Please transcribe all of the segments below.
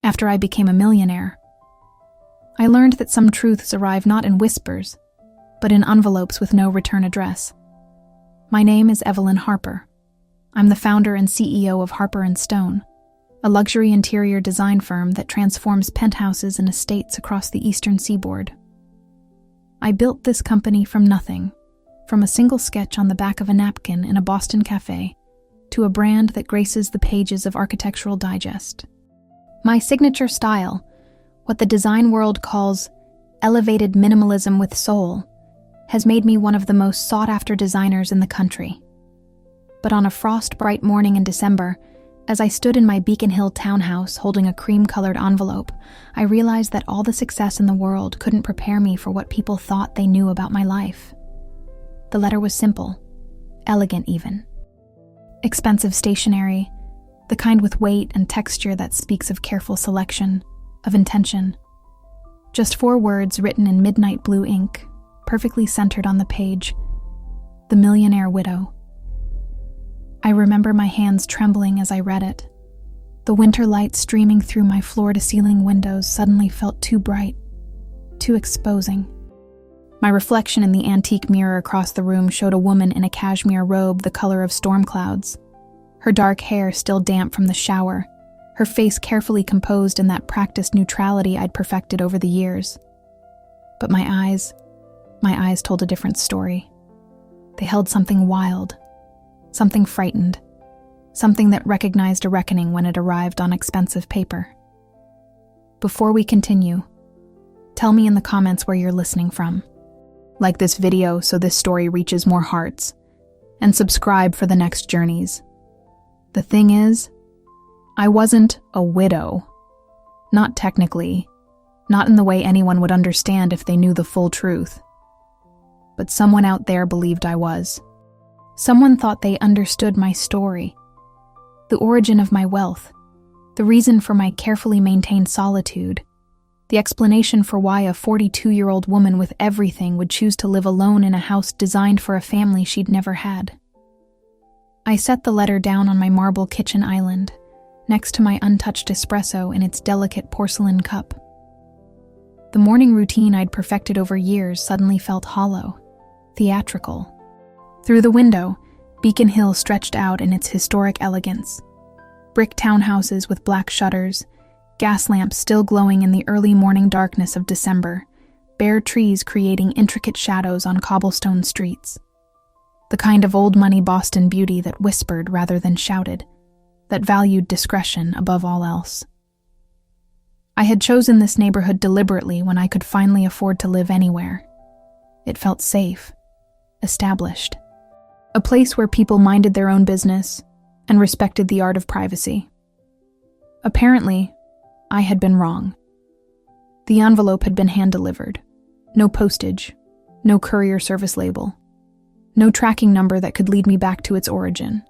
after I became a millionaire. I learned that some truths arrive not in whispers, but in envelopes with no return address. My name is Evelyn Harper. I'm the founder and CEO of Harper & Stone, a luxury interior design firm that transforms penthouses and estates across the eastern seaboard. I built this company from nothing, from a single sketch on the back of a napkin in a Boston cafe, to a brand that graces the pages of Architectural Digest. My signature style, what the design world calls elevated minimalism with soul, has made me one of the most sought-after designers in the country. But on a frost-bright morning in December, as I stood in my Beacon Hill townhouse holding a cream-colored envelope, I realized that all the success in the world couldn't prepare me for what people thought they knew about my life. The letter was simple, elegant even. Expensive stationery, the kind with weight and texture that speaks of careful selection, of intention. Just 4 words written in midnight blue ink, perfectly centered on the page: The Millionaire Widow. I remember my hands trembling as I read it. The winter light streaming through my floor-to-ceiling windows suddenly felt too bright, too exposing. My reflection in the antique mirror across the room showed a woman in a cashmere robe the color of storm clouds, her dark hair still damp from the shower, her face carefully composed in that practiced neutrality I'd perfected over the years. But my eyes told a different story. They held something wild, something frightened, something that recognized a reckoning when it arrived on expensive paper. Before we continue, tell me in the comments where you're listening from. Like this video so this story reaches more hearts, and subscribe for the next journeys. The thing is, I wasn't a widow. Not technically, not in the way anyone would understand if they knew the full truth. But someone out there believed I was. Someone thought they understood my story, the origin of my wealth, the reason for my carefully maintained solitude, the explanation for why a 42-year-old woman with everything would choose to live alone in a house designed for a family she'd never had. I set the letter down on my marble kitchen island, next to my untouched espresso in its delicate porcelain cup. The morning routine I'd perfected over years suddenly felt hollow, theatrical. Through the window, Beacon Hill stretched out in its historic elegance. Brick townhouses with black shutters, gas lamps still glowing in the early morning darkness of December, bare trees creating intricate shadows on cobblestone streets. The kind of old-money Boston beauty that whispered rather than shouted, that valued discretion above all else. I had chosen this neighborhood deliberately when I could finally afford to live anywhere. It felt safe, established. A place where people minded their own business and respected the art of privacy. Apparently, I had been wrong. The envelope had been hand-delivered. No postage, no courier service label, no tracking number that could lead me back to its origin.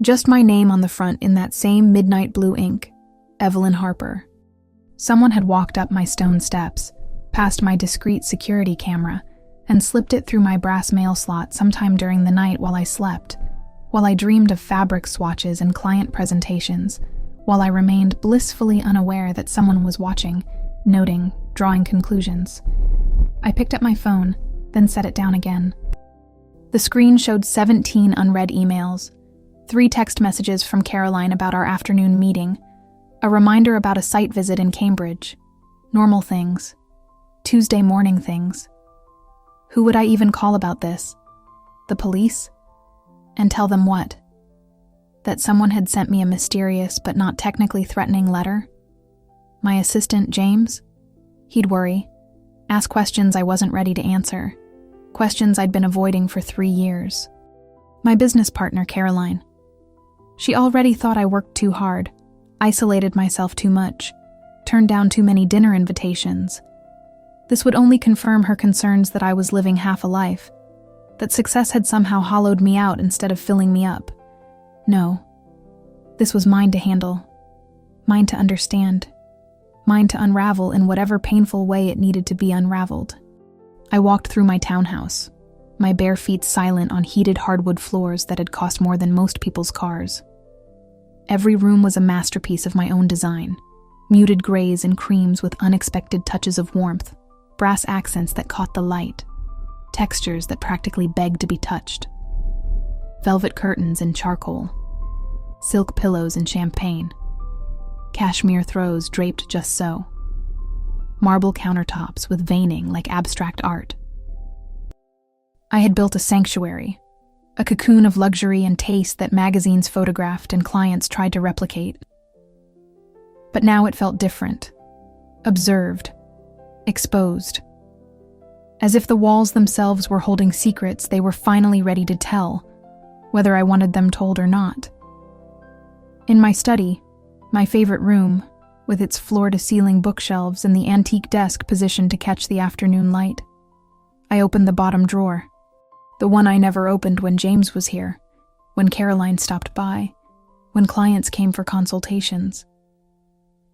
Just my name on the front in that same midnight blue ink, Evelyn Harper. Someone had walked up my stone steps, past my discreet security camera, and slipped it through my brass mail slot sometime during the night while I slept, while I dreamed of fabric swatches and client presentations, while I remained blissfully unaware that someone was watching, noting, drawing conclusions. I picked up my phone, then set it down again. The screen showed 17 unread emails, 3 text messages from Caroline about our afternoon meeting, a reminder about a site visit in Cambridge, normal things, Tuesday morning things. Who would I even call about this? The police? And tell them what? That someone had sent me a mysterious but not technically threatening letter? My assistant, James? He'd worry, ask questions I wasn't ready to answer, questions I'd been avoiding for 3 years. My business partner, Caroline. She already thought I worked too hard, isolated myself too much, turned down too many dinner invitations. This would only confirm her concerns that I was living half a life, that success had somehow hollowed me out instead of filling me up. No, this was mine to handle, mine to understand, mine to unravel in whatever painful way it needed to be unraveled. I walked through my townhouse, my bare feet silent on heated hardwood floors that had cost more than most people's cars. Every room was a masterpiece of my own design, muted grays and creams with unexpected touches of warmth, brass accents that caught the light, textures that practically begged to be touched. Velvet curtains in charcoal, silk pillows in champagne, cashmere throws draped just so, marble countertops with veining like abstract art. I had built a sanctuary, a cocoon of luxury and taste that magazines photographed and clients tried to replicate. But now it felt different, observed, exposed. As if the walls themselves were holding secrets they were finally ready to tell, whether I wanted them told or not. In my study, my favorite room, with its floor-to-ceiling bookshelves and the antique desk positioned to catch the afternoon light, I opened the bottom drawer, the one I never opened when James was here, when Caroline stopped by, when clients came for consultations.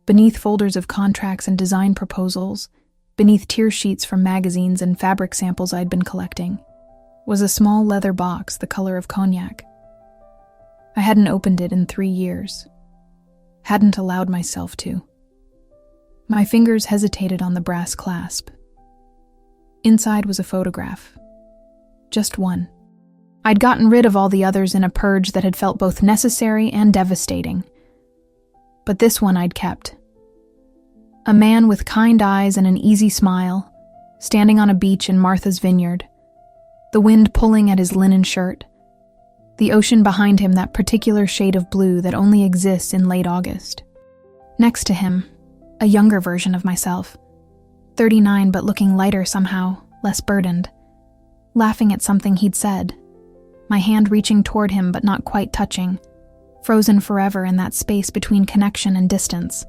Beneath folders of contracts and design proposals, beneath tear sheets from magazines and fabric samples I'd been collecting, was a small leather box the color of cognac. I hadn't opened it in 3 years. Hadn't allowed myself to. My fingers hesitated on the brass clasp. Inside was a photograph. Just one. I'd gotten rid of all the others in a purge that had felt both necessary and devastating. But this one I'd kept. A man with kind eyes and an easy smile, standing on a beach in Martha's Vineyard, the wind pulling at his linen shirt, the ocean behind him that particular shade of blue that only exists in late August. Next to him, a younger version of myself, 39 but looking lighter somehow, less burdened, laughing at something he'd said, my hand reaching toward him but not quite touching, frozen forever in that space between connection and distance.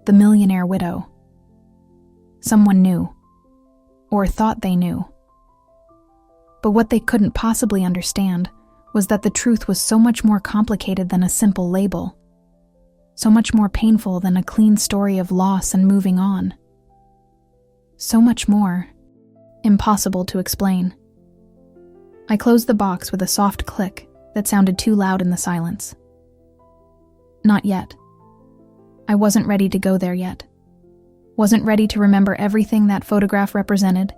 The millionaire widow. Someone knew, or thought they knew. But what they couldn't possibly understand was that the truth was so much more complicated than a simple label, so much more painful than a clean story of loss and moving on. So much more, impossible to explain. I closed the box with a soft click that sounded too loud in the silence. Not yet. I wasn't ready to go there yet. Wasn't ready to remember everything that photograph represented,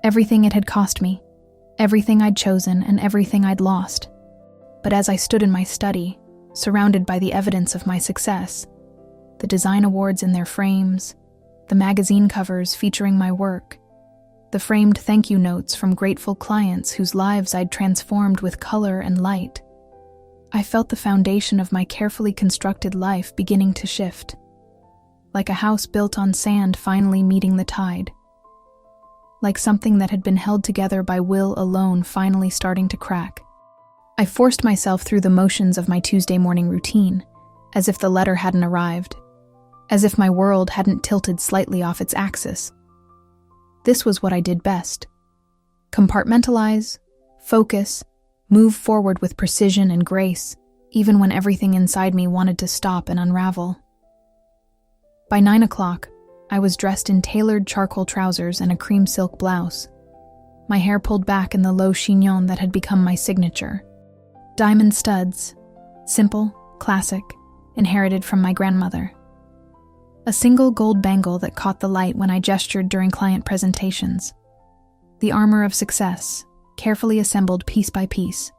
everything it had cost me, everything I'd chosen and everything I'd lost. But as I stood in my study, surrounded by the evidence of my success, the design awards in their frames, the magazine covers featuring my work, the framed thank you notes from grateful clients whose lives I'd transformed with color and light, I felt the foundation of my carefully constructed life beginning to shift, like a house built on sand finally meeting the tide, like something that had been held together by will alone finally starting to crack. I forced myself through the motions of my Tuesday morning routine, as if the letter hadn't arrived, as if my world hadn't tilted slightly off its axis. This was what I did best. Compartmentalize, focus, move forward with precision and grace, even when everything inside me wanted to stop and unravel. By 9 o'clock, I was dressed in tailored charcoal trousers and a cream silk blouse, my hair pulled back in the low chignon that had become my signature. Diamond studs, simple, classic, inherited from my grandmother. A single gold bangle that caught the light when I gestured during client presentations. The armor of success, carefully assembled piece by piece.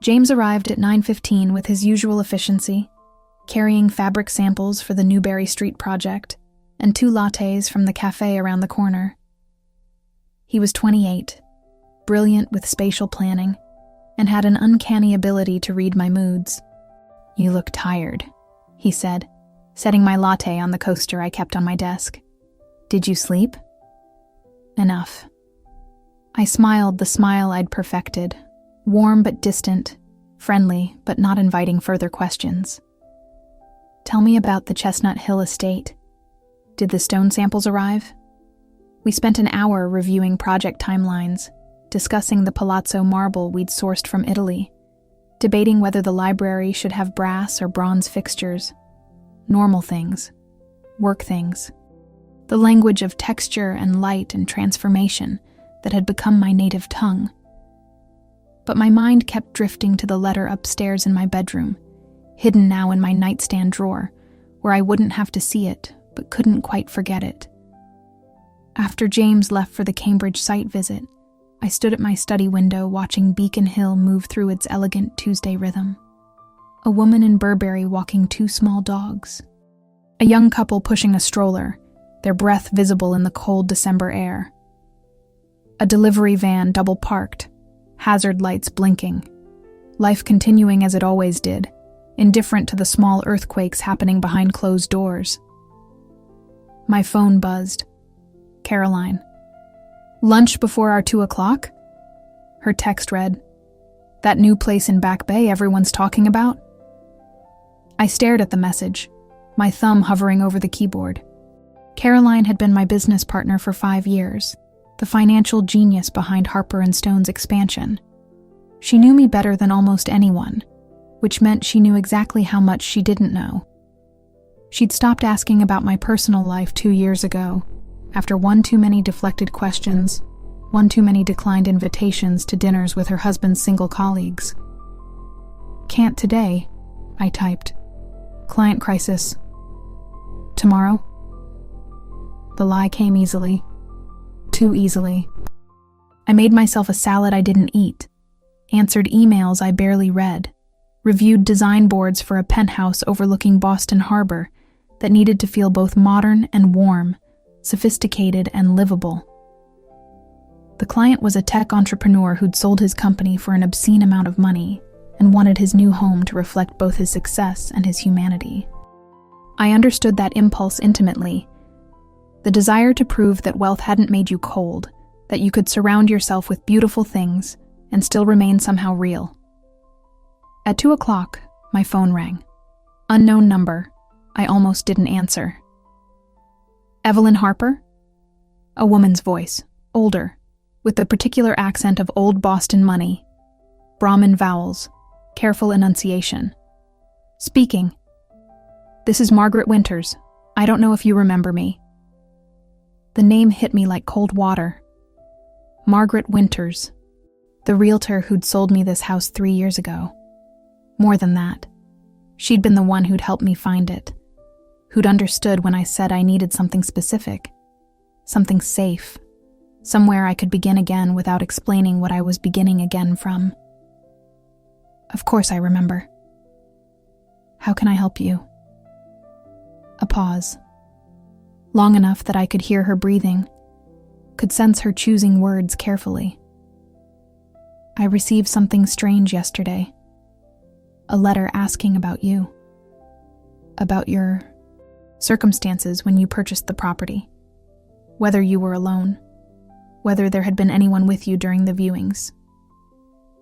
James arrived at 9:15 with his usual efficiency, carrying fabric samples for the Newberry Street project and 2 lattes from the cafe around the corner. He was 28, brilliant with spatial planning, and had an uncanny ability to read my moods. "You look tired," he said, setting my latte on the coaster I kept on my desk. "Did you sleep?" "Enough." I smiled the smile I'd perfected, warm but distant, friendly but not inviting further questions. "Tell me about the Chestnut Hill estate. Did the stone samples arrive?" We spent an hour reviewing project timelines, discussing the palazzo marble we'd sourced from Italy, debating whether the library should have brass or bronze fixtures. Normal things, work things, the language of texture and light and transformation that had become my native tongue. But my mind kept drifting to the letter upstairs in my bedroom, hidden now in my nightstand drawer, where I wouldn't have to see it, but couldn't quite forget it. After James left for the Cambridge site visit, I stood at my study window watching Beacon Hill move through its elegant Tuesday rhythm. A woman in Burberry walking two small dogs. A young couple pushing a stroller, their breath visible in the cold December air. A delivery van double parked, hazard lights blinking. Life continuing as it always did, indifferent to the small earthquakes happening behind closed doors. My phone buzzed. Caroline. Lunch before our 2 o'clock? Her text read, "That new place in Back Bay everyone's talking about?" I stared at the message, my thumb hovering over the keyboard. Caroline had been my business partner for 5 years, the financial genius behind Harper & Stone's expansion. She knew me better than almost anyone, which meant she knew exactly how much she didn't know. She'd stopped asking about my personal life 2 years ago, after one too many deflected questions, one too many declined invitations to dinners with her husband's single colleagues. "Can't today," I typed. "Client crisis. Tomorrow?" The lie came easily. Too easily. I made myself a salad I didn't eat, answered emails I barely read, reviewed design boards for a penthouse overlooking Boston Harbor that needed to feel both modern and warm, sophisticated and livable. The client was a tech entrepreneur who'd sold his company for an obscene amount of money and wanted his new home to reflect both his success and his humanity. I understood that impulse intimately. The desire to prove that wealth hadn't made you cold, that you could surround yourself with beautiful things and still remain somehow real. At 2 o'clock, my phone rang. Unknown number. I almost didn't answer. "Evelyn Harper?" A woman's voice, older, with the particular accent of old Boston money. Brahmin vowels, careful enunciation. "Speaking. This is Margaret Winters. I don't know if you remember me." The name hit me like cold water. Margaret Winters, the realtor who'd sold me this house 3 years ago. More than that, she'd been the one who'd helped me find it, who'd understood when I said I needed something specific, something safe, somewhere I could begin again without explaining what I was beginning again from. "Of course I remember. How can I help you?" A pause. Long enough that I could hear her breathing, could sense her choosing words carefully. "I received something strange yesterday. A letter asking about you. About your circumstances when you purchased the property. Whether you were alone. Whether there had been anyone with you during the viewings."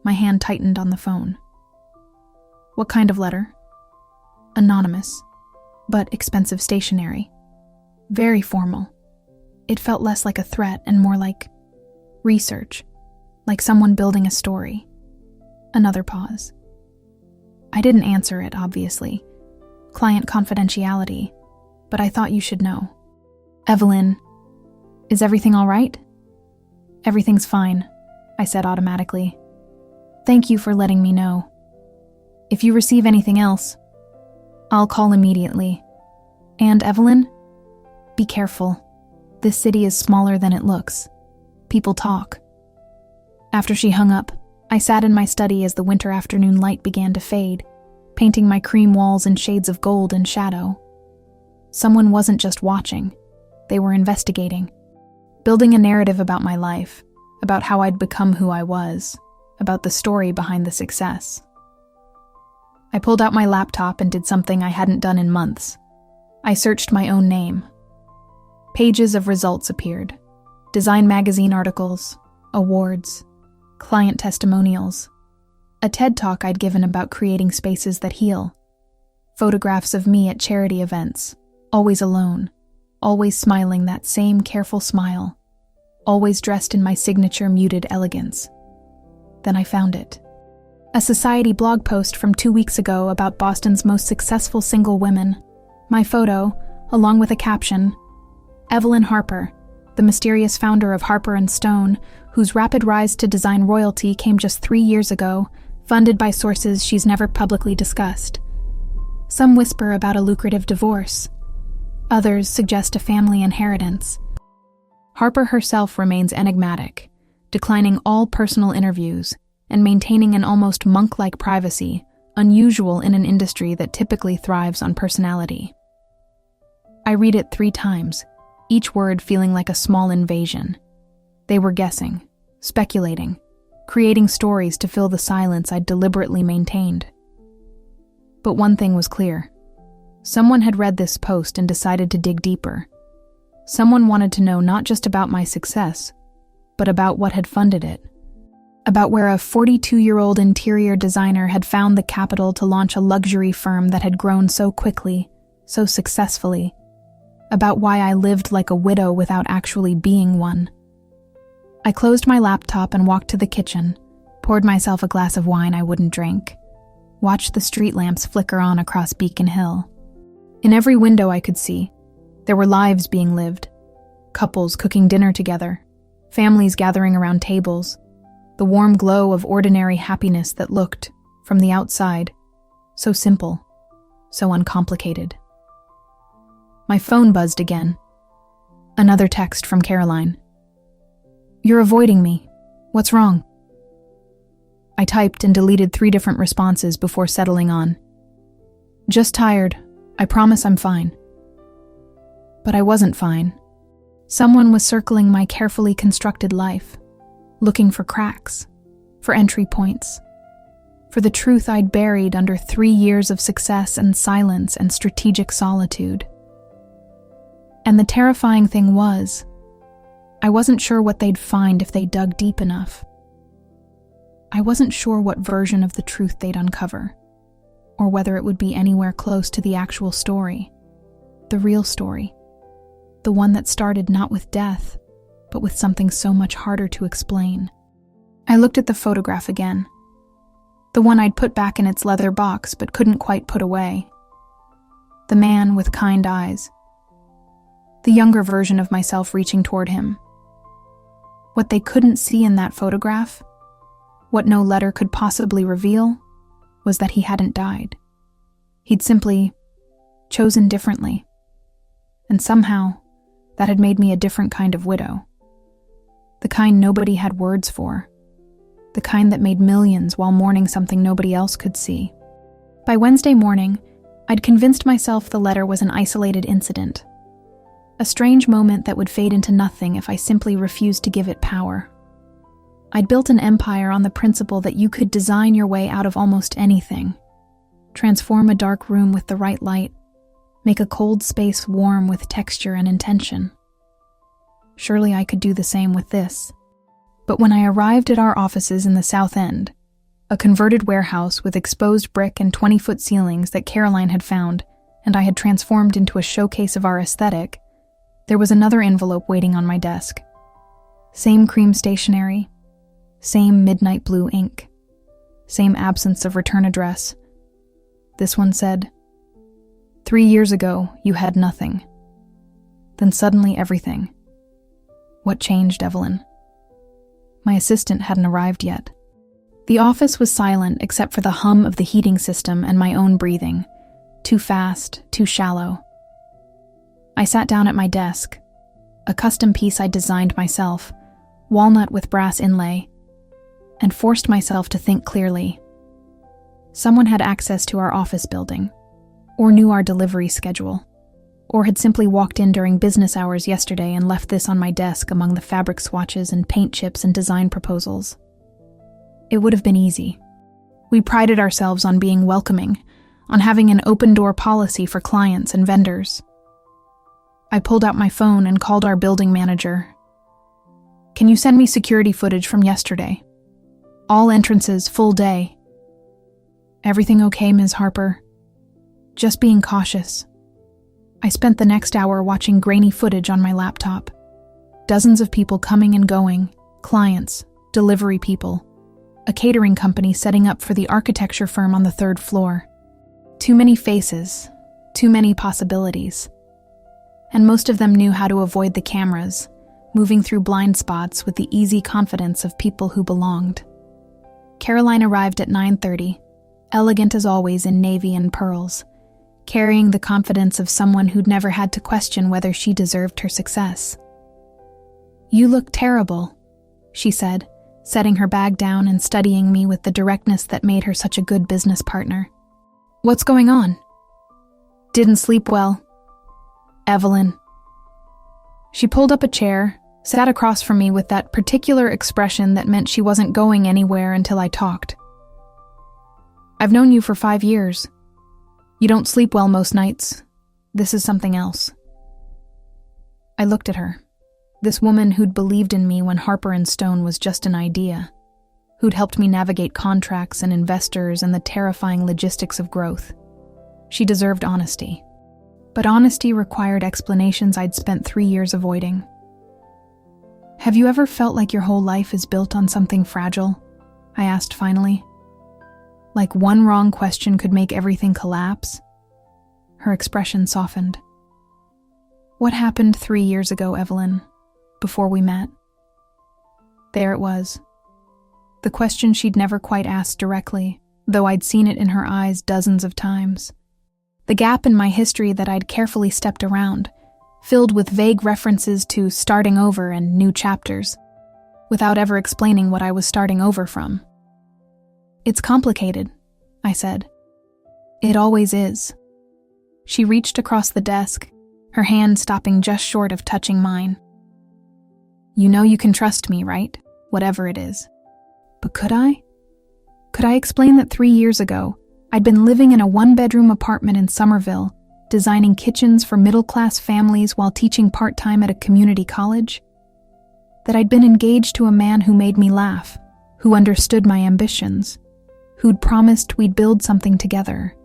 My hand tightened on the phone. "What kind of letter?" "Anonymous, but expensive stationery. Very formal. It felt less like a threat and more like research, like someone building a story." Another pause. I didn't answer it, obviously. Client confidentiality, but I thought you should know. "Evelyn, is everything all right?" "Everything's fine," I said automatically. "Thank you for letting me know. If you receive anything else, I'll call immediately. And Evelyn, be careful. This city is smaller than it looks. People talk." After she hung up, I sat in my study as the winter afternoon light began to fade, painting my cream walls in shades of gold and shadow. Someone wasn't just watching, they were investigating, building a narrative about my life, about how I'd become who I was, about the story behind the success. I pulled out my laptop and did something I hadn't done in months. I searched my own name. Pages of results appeared. Design magazine articles, awards, client testimonials, a TED Talk I'd given about creating spaces that heal, photographs of me at charity events, always alone, always smiling that same careful smile, always dressed in my signature muted elegance. Then I found it. A Society blog post from 2 weeks ago about Boston's most successful single women. My photo, along with a caption, "Evelyn Harper, the mysterious founder of Harper & Stone, whose rapid rise to design royalty came just 3 years ago, funded by sources she's never publicly discussed. Some whisper about a lucrative divorce. Others suggest a family inheritance. Harper herself remains enigmatic, declining all personal interviews and maintaining an almost monk-like privacy, unusual in an industry that typically thrives on personality. I read it 3 times, each word feeling like a small invasion. They were guessing, speculating, creating stories to fill the silence I'd deliberately maintained. But one thing was clear. Someone had read this post and decided to dig deeper. Someone wanted to know not just about my success, but about what had funded it. About where a 42-year-old interior designer had found the capital to launch a luxury firm that had grown so quickly, so successfully. About why I lived like a widow without actually being one. I closed my laptop and walked to the kitchen, poured myself a glass of wine I wouldn't drink, watched the street lamps flicker on across Beacon Hill. In every window I could see, there were lives being lived, couples cooking dinner together, families gathering around tables, the warm glow of ordinary happiness that looked, from the outside, so simple, so uncomplicated. My phone buzzed again. Another text from Caroline. "You're avoiding me. What's wrong?" I typed and deleted 3 different responses before settling on. "Just tired. I promise I'm fine." But I wasn't fine. Someone was circling my carefully constructed life, looking for cracks, for entry points, for the truth I'd buried under 3 years of success and silence and strategic solitude. And the terrifying thing was, I wasn't sure what they'd find if they dug deep enough. I wasn't sure what version of the truth they'd uncover, or whether it would be anywhere close to the actual story, the real story, the one that started not with death, but with something so much harder to explain. I looked at the photograph again, the one I'd put back in its leather box but couldn't quite put away. The man with kind eyes. The younger version of myself reaching toward him. What they couldn't see in that photograph, what no letter could possibly reveal, was that he hadn't died. He'd simply chosen differently. And somehow, that had made me a different kind of widow. The kind nobody had words for. The kind that made millions while mourning something nobody else could see. By Wednesday morning, I'd convinced myself the letter was an isolated incident. A strange moment that would fade into nothing if I simply refused to give it power. I'd built an empire on the principle that you could design your way out of almost anything. Transform a dark room with the right light. Make a cold space warm with texture and intention. Surely I could do the same with this. But when I arrived at our offices in the South End, a converted warehouse with exposed brick and 20-foot ceilings that Caroline had found, and I had transformed into a showcase of our aesthetic, there was another envelope waiting on my desk. Same cream stationery, same midnight blue ink, same absence of return address. This one said, 3 years ago, you had nothing. Then suddenly everything. What changed, Evelyn? My assistant hadn't arrived yet. The office was silent except for the hum of the heating system and my own breathing. Too fast, too shallow. I sat down at my desk, a custom piece I'd designed myself, walnut with brass inlay, and forced myself to think clearly. Someone had access to our office building, or knew our delivery schedule, or had simply walked in during business hours yesterday and left this on my desk among the fabric swatches and paint chips and design proposals. It would have been easy. We prided ourselves on being welcoming, on having an open-door policy for clients and vendors. I pulled out my phone and called our building manager. "Can you send me security footage from yesterday? All entrances, full day." "Everything okay, Ms. Harper?" "Just being cautious." I spent the next hour watching grainy footage on my laptop. Dozens of people coming and going, clients, delivery people, a catering company setting up for the architecture firm on the 3rd floor. Too many faces, too many possibilities. And most of them knew how to avoid the cameras, moving through blind spots with the easy confidence of people who belonged. Caroline arrived at 9:30, elegant as always in navy and pearls, carrying the confidence of someone who'd never had to question whether she deserved her success. "You look terrible," she said, setting her bag down and studying me with the directness that made her such a good business partner. "What's going on?" "Didn't sleep well. Evelyn." She pulled up a chair, sat across from me with that particular expression that meant she wasn't going anywhere until I talked. "I've known you for 5 years. You don't sleep well most nights. This is something else." I looked at her. This woman who'd believed in me when Harper & Stone was just an idea, who'd helped me navigate contracts and investors and the terrifying logistics of growth. She deserved honesty. But honesty required explanations I'd spent 3 years avoiding. "Have you ever felt like your whole life is built on something fragile?" I asked finally. "Like one wrong question could make everything collapse?" Her expression softened. "What happened 3 years ago, Evelyn, before we met?" There it was. The question she'd never quite asked directly, though I'd seen it in her eyes dozens of times. The gap in my history that I'd carefully stepped around, filled with vague references to starting over and new chapters, without ever explaining what I was starting over from. "It's complicated," I said. "It always is." She reached across the desk, her hand stopping just short of touching mine. "You know you can trust me, right? Whatever it is." But could I? Could I explain that 3 years ago, I'd been living in a 1-bedroom apartment in Somerville, designing kitchens for middle-class families while teaching part-time at a community college? That I'd been engaged to a man who made me laugh, who understood my ambitions, who'd promised we'd build something together?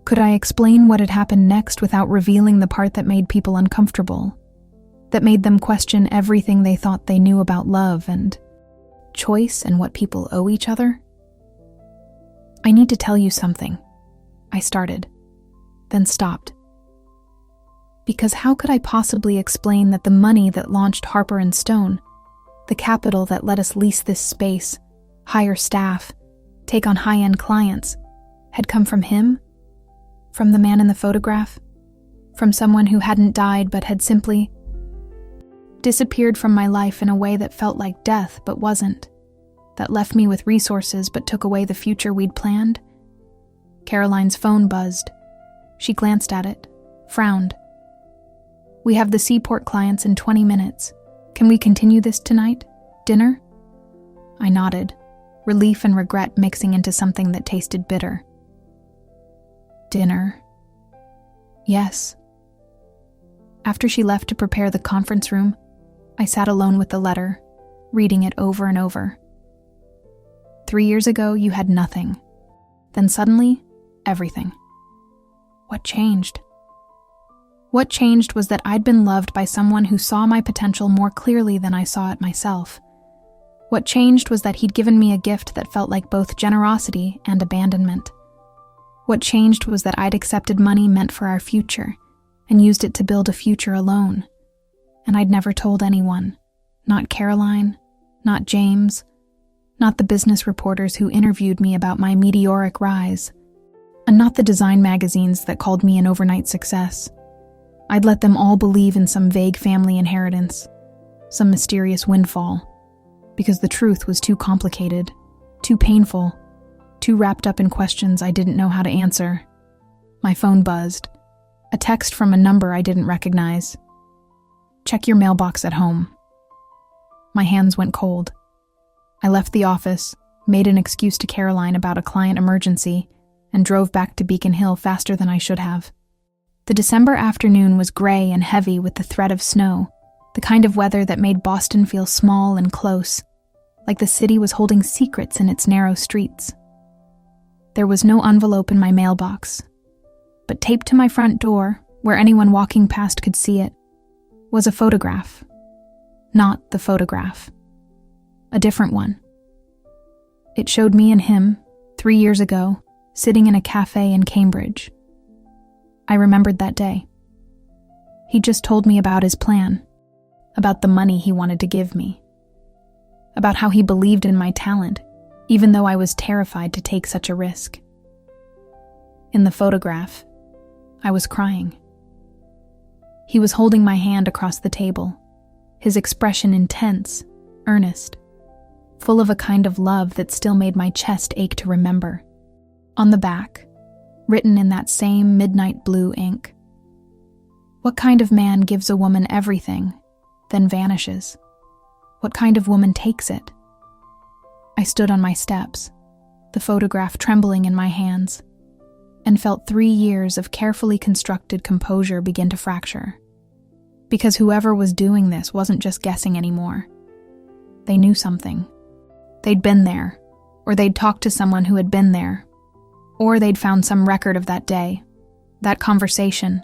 Could I explain what had happened next without revealing the part that made people uncomfortable, that made them question everything they thought they knew about love and choice and what people owe each other? "I need to tell you something," I started, then stopped. Because how could I possibly explain that the money that launched Harper & Stone, the capital that let us lease this space, hire staff, take on high-end clients, had come from him? From the man in the photograph? From someone who hadn't died but had simply disappeared from my life in a way that felt like death but wasn't, that left me with resources but took away the future we'd planned? Caroline's phone buzzed. She glanced at it, frowned. "We have the Seaport clients in 20 minutes. Can we continue this tonight? Dinner?" I nodded, relief and regret mixing into something that tasted bitter. "Dinner?" "Yes." After she left to prepare the conference room, I sat alone with the letter, reading it over and over. 3 years ago, you had nothing. Then suddenly, everything. What changed? What changed was that I'd been loved by someone who saw my potential more clearly than I saw it myself. What changed was that he'd given me a gift that felt like both generosity and abandonment. What changed was that I'd accepted money meant for our future and used it to build a future alone. And I'd never told anyone. Not Caroline, not James, not the business reporters who interviewed me about my meteoric rise, and not the design magazines that called me an overnight success. I'd let them all believe in some vague family inheritance, some mysterious windfall, because the truth was too complicated, too painful, too wrapped up in questions I didn't know how to answer. My phone buzzed. A text from a number I didn't recognize. "Check your mailbox at home." My hands went cold. I left the office, made an excuse to Caroline about a client emergency, and drove back to Beacon Hill faster than I should have. The December afternoon was gray and heavy with the threat of snow, the kind of weather that made Boston feel small and close, like the city was holding secrets in its narrow streets. There was no envelope in my mailbox, but taped to my front door, where anyone walking past could see it, was a photograph. Not the photograph. A different one. It showed me and him, 3 years ago, sitting in a cafe in Cambridge. I remembered that day. He just told me about his plan, about the money he wanted to give me, about how he believed in my talent, even though I was terrified to take such a risk. In the photograph, I was crying. He was holding my hand across the table, his expression intense, earnest, full of a kind of love that still made my chest ache to remember. On the back, written in that same midnight blue ink, "What kind of man gives a woman everything, then vanishes? What kind of woman takes it?" I stood on my steps, the photograph trembling in my hands, and felt 3 years of carefully constructed composure begin to fracture. Because whoever was doing this wasn't just guessing anymore. They knew something. They'd been there, or they'd talked to someone who had been there, or they'd found some record of that day, that conversation,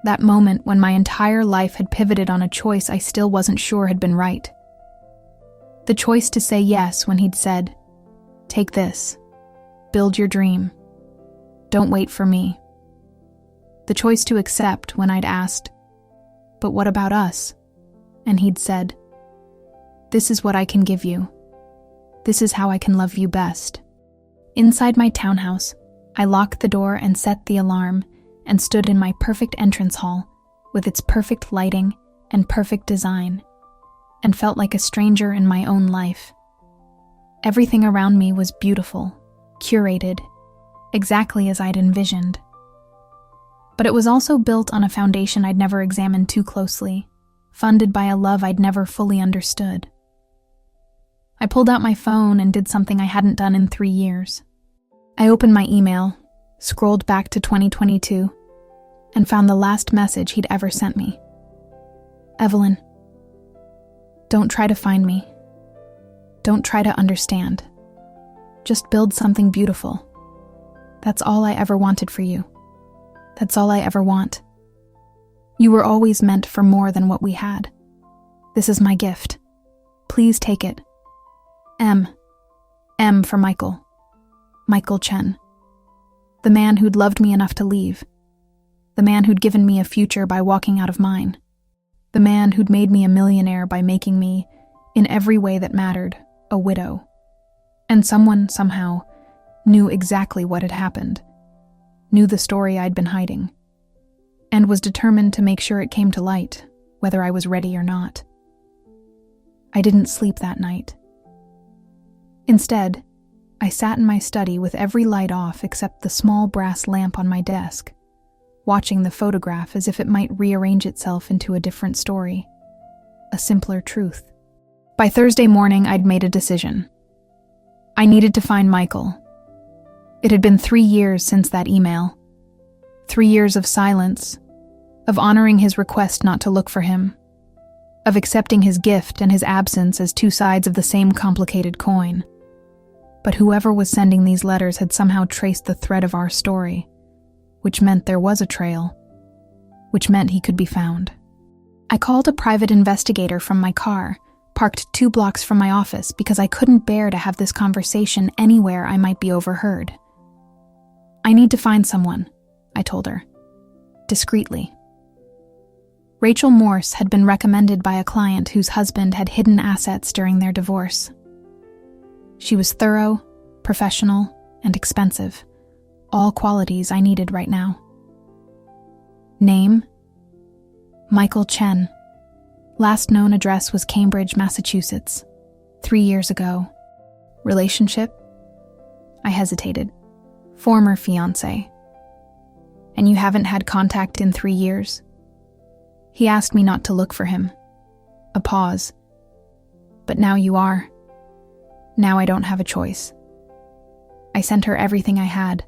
that moment when my entire life had pivoted on a choice I still wasn't sure had been right. The choice to say yes when he'd said, "Take this. Build your dream. Don't wait for me." The choice to accept when I'd asked, "But what about us?" And he'd said, "This is what I can give you. This is how I can love you best." Inside my townhouse, I locked the door and set the alarm and stood in my perfect entrance hall with its perfect lighting and perfect design, and felt like a stranger in my own life. Everything around me was beautiful, curated, exactly as I'd envisioned. But it was also built on a foundation I'd never examined too closely, funded by a love I'd never fully understood. I pulled out my phone and did something I hadn't done in 3 years. I opened my email, scrolled back to 2022, and found the last message he'd ever sent me. "Evelyn, don't try to find me. Don't try to understand. Just build something beautiful. That's all I ever wanted for you. That's all I ever want. You were always meant for more than what we had. This is my gift. Please take it. M. M for Michael. Michael Chen. The man who'd loved me enough to leave. The man who'd given me a future by walking out of mine. The man who'd made me a millionaire by making me, in every way that mattered, a widow. And someone, somehow, knew exactly what had happened, knew the story I'd been hiding, and was determined to make sure it came to light, whether I was ready or not. I didn't sleep that night. Instead, I sat in my study with every light off except the small brass lamp on my desk, watching the photograph as if it might rearrange itself into a different story, a simpler truth. By Thursday morning, I'd made a decision. I needed to find Michael. It had been 3 years since that email. 3 years of silence, of honoring his request not to look for him, of accepting his gift and his absence as 2 sides of the same complicated coin. But whoever was sending these letters had somehow traced the thread of our story, which meant there was a trail, which meant he could be found. I called a private investigator from my car, parked 2 blocks from my office because I couldn't bear to have this conversation anywhere I might be overheard. "I need to find someone," I told her, discreetly. Rachel Morse had been recommended by a client whose husband had hidden assets during their divorce. She was thorough, professional, and expensive, all qualities I needed right now. Name: Michael Chen. Last known address was Cambridge, Massachusetts, 3 years ago. Relationship? I hesitated. Former fiancé. "And you haven't had contact in 3 years?" He asked me not to look for him. A pause. "But now you are. Now I don't have a choice." I sent her everything I had.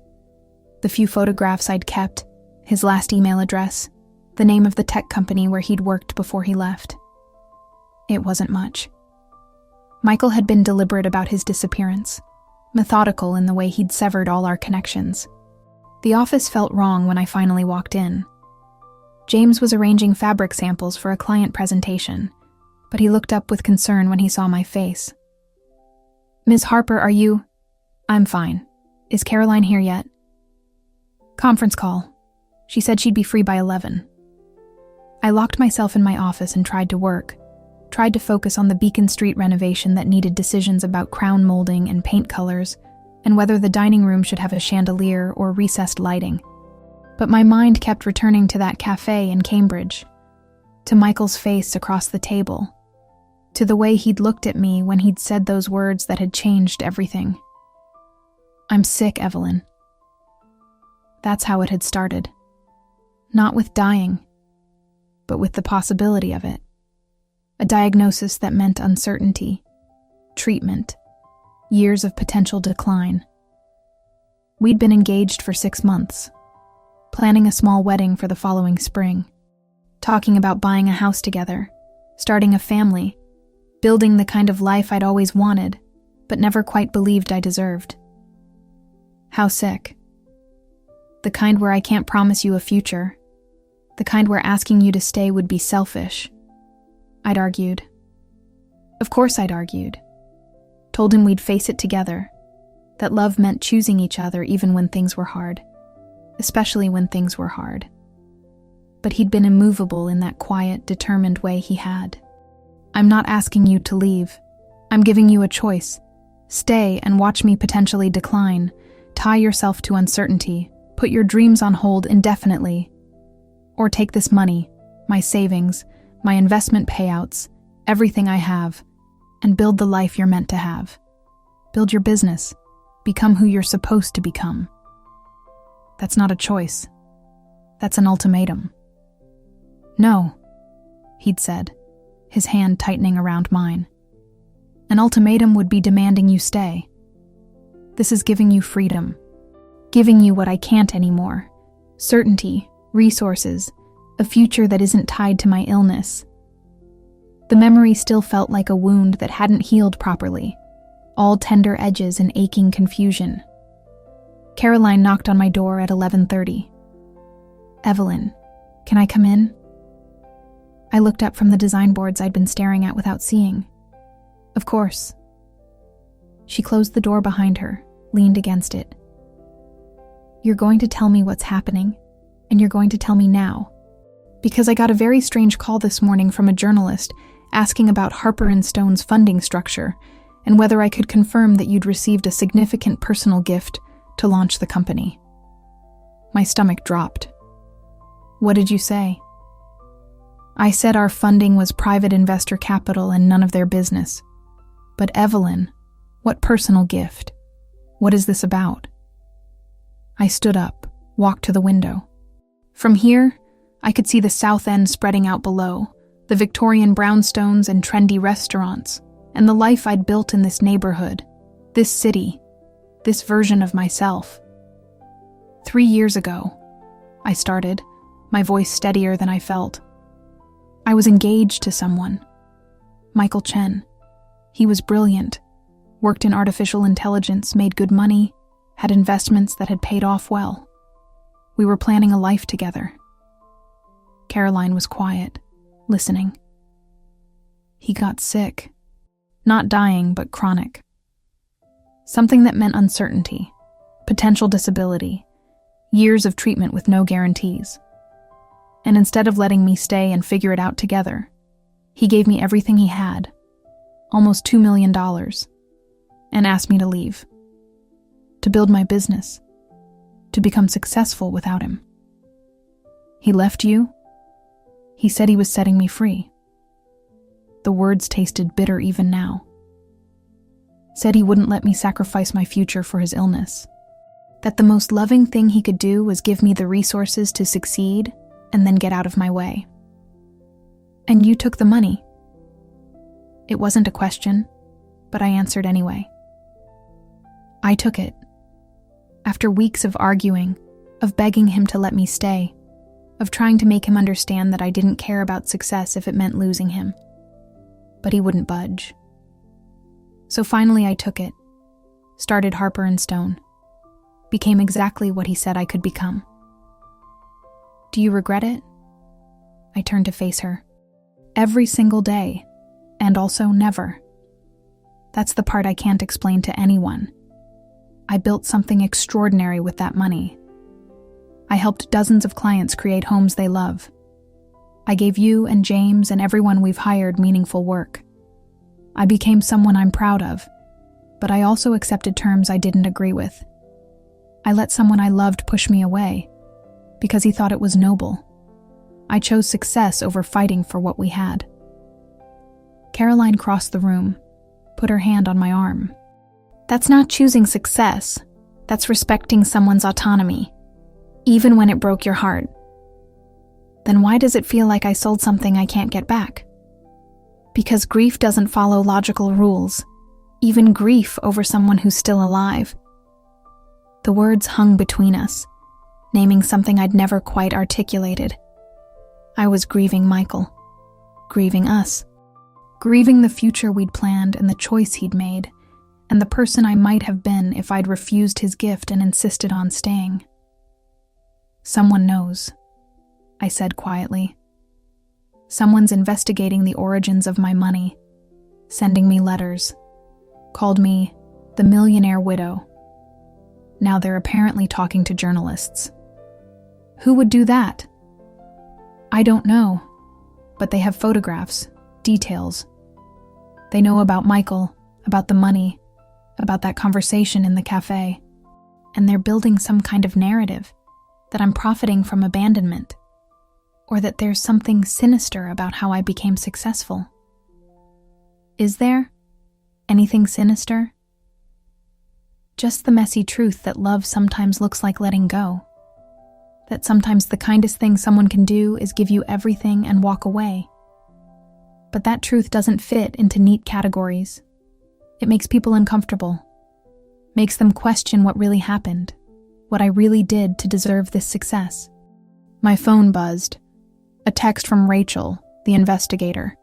The few photographs I'd kept, his last email address, the name of the tech company where he'd worked before he left. It wasn't much. Michael had been deliberate about his disappearance, methodical in the way he'd severed all our connections. The office felt wrong when I finally walked in. James was arranging fabric samples for a client presentation, but he looked up with concern when he saw my face. "Ms. Harper, are you—" "I'm fine. Is Caroline here yet?" "Conference call. She said she'd be free by 11. I locked myself in my office and tried to work, tried to focus on the Beacon Street renovation that needed decisions about crown molding and paint colors, and whether the dining room should have a chandelier or recessed lighting. But my mind kept returning to that cafe in Cambridge, to Michael's face across the table, to the way he'd looked at me when he'd said those words that had changed everything. "I'm sick, Evelyn." That's how it had started. Not with dying, but with the possibility of it. A diagnosis that meant uncertainty, treatment, years of potential decline. We'd been engaged for 6 months, planning a small wedding for the following spring, talking about buying a house together, starting a family, building the kind of life I'd always wanted, but never quite believed I deserved. How sick. The kind where I can't promise you a future, the kind where asking you to stay would be selfish. I'd argued. Of course I'd argued. Told him we'd face it together, that love meant choosing each other even when things were hard, especially when things were hard. But he'd been immovable in that quiet, determined way he had. "I'm not asking you to leave. I'm giving you a choice. Stay and watch me potentially decline. Tie yourself to uncertainty. Put your dreams on hold indefinitely. Or take this money, my savings, my investment payouts, everything I have, and build the life you're meant to have. Build your business. Become who you're supposed to become." That's not a choice. That's an ultimatum. "No," he'd said, his hand tightening around mine. "An ultimatum would be demanding you stay. This is giving you freedom. Giving you what I can't anymore. Certainty, resources, a future that isn't tied to my illness." The memory still felt like a wound that hadn't healed properly, all tender edges and aching confusion. Caroline knocked on my door at 11:30. "Evelyn, can I come in?" I looked up from the design boards I'd been staring at without seeing. "Of course." She closed the door behind her, leaned against it. "You're going to tell me what's happening, and you're going to tell me now. Because I got a very strange call this morning from a journalist asking about Harper & Stone's funding structure and whether I could confirm that you'd received a significant personal gift to launch the company." My stomach dropped. "What did you say?" "I said our funding was private investor capital and none of their business. But Evelyn, what personal gift? What is this about?" I stood up, walked to the window. From here, I could see the South End spreading out below, the Victorian brownstones and trendy restaurants, and the life I'd built in this neighborhood, this city, this version of myself. 3 years ago, I started, my voice steadier than I felt. I was engaged to someone. Michael Chen. He was brilliant, worked in artificial intelligence, made good money, had investments that had paid off well. We were planning a life together. Caroline was quiet, listening. He got sick. Not dying, but chronic. Something that meant uncertainty, potential disability, years of treatment with no guarantees. And instead of letting me stay and figure it out together, he gave me everything he had, almost $2 million, and asked me to leave. To build my business, to become successful without him. "He left you?" He said he was setting me free. The words tasted bitter even now. Said he wouldn't let me sacrifice my future for his illness. That the most loving thing he could do was give me the resources to succeed and then get out of my way. "And you took the money?" It wasn't a question, but I answered anyway. I took it. After weeks of arguing, of begging him to let me stay, of trying to make him understand that I didn't care about success if it meant losing him. But he wouldn't budge. So finally I took it, started Harper & Stone, became exactly what he said I could become. "Do you regret it?" I turned to face her. "Every single day, and also never. That's the part I can't explain to anyone. I built something extraordinary with that money. I helped dozens of clients create homes they love. I gave you and James and everyone we've hired meaningful work. I became someone I'm proud of, but I also accepted terms I didn't agree with. I let someone I loved push me away, because he thought it was noble. I chose success over fighting for what we had. Caroline crossed the room, put her hand on my arm. That's not choosing success. That's respecting someone's autonomy, even when it broke your heart. Then why does it feel like I sold something I can't get back? Because grief doesn't follow logical rules, even grief over someone who's still alive. The words hung between us, naming something I'd never quite articulated. I was grieving Michael, grieving us, grieving the future we'd planned and the choice he'd made, and the person I might have been if I'd refused his gift and insisted on staying. Someone knows, I said quietly. Someone's investigating the origins of my money, sending me letters, called me the Millionaire widow. Now they're apparently talking to journalists. Who would do that? I don't know, but they have photographs, details. They know about Michael, about the money, about that conversation in the cafe, and they're building some kind of narrative that I'm profiting from abandonment, or that there's something sinister about how I became successful. Is there anything sinister? Just the messy truth that love sometimes looks like letting go. That sometimes the kindest thing someone can do is give you everything and walk away. But that truth doesn't fit into neat categories. It makes people uncomfortable, makes them question what really happened, what I really did to deserve this success. My phone buzzed. A text from Rachel, the investigator.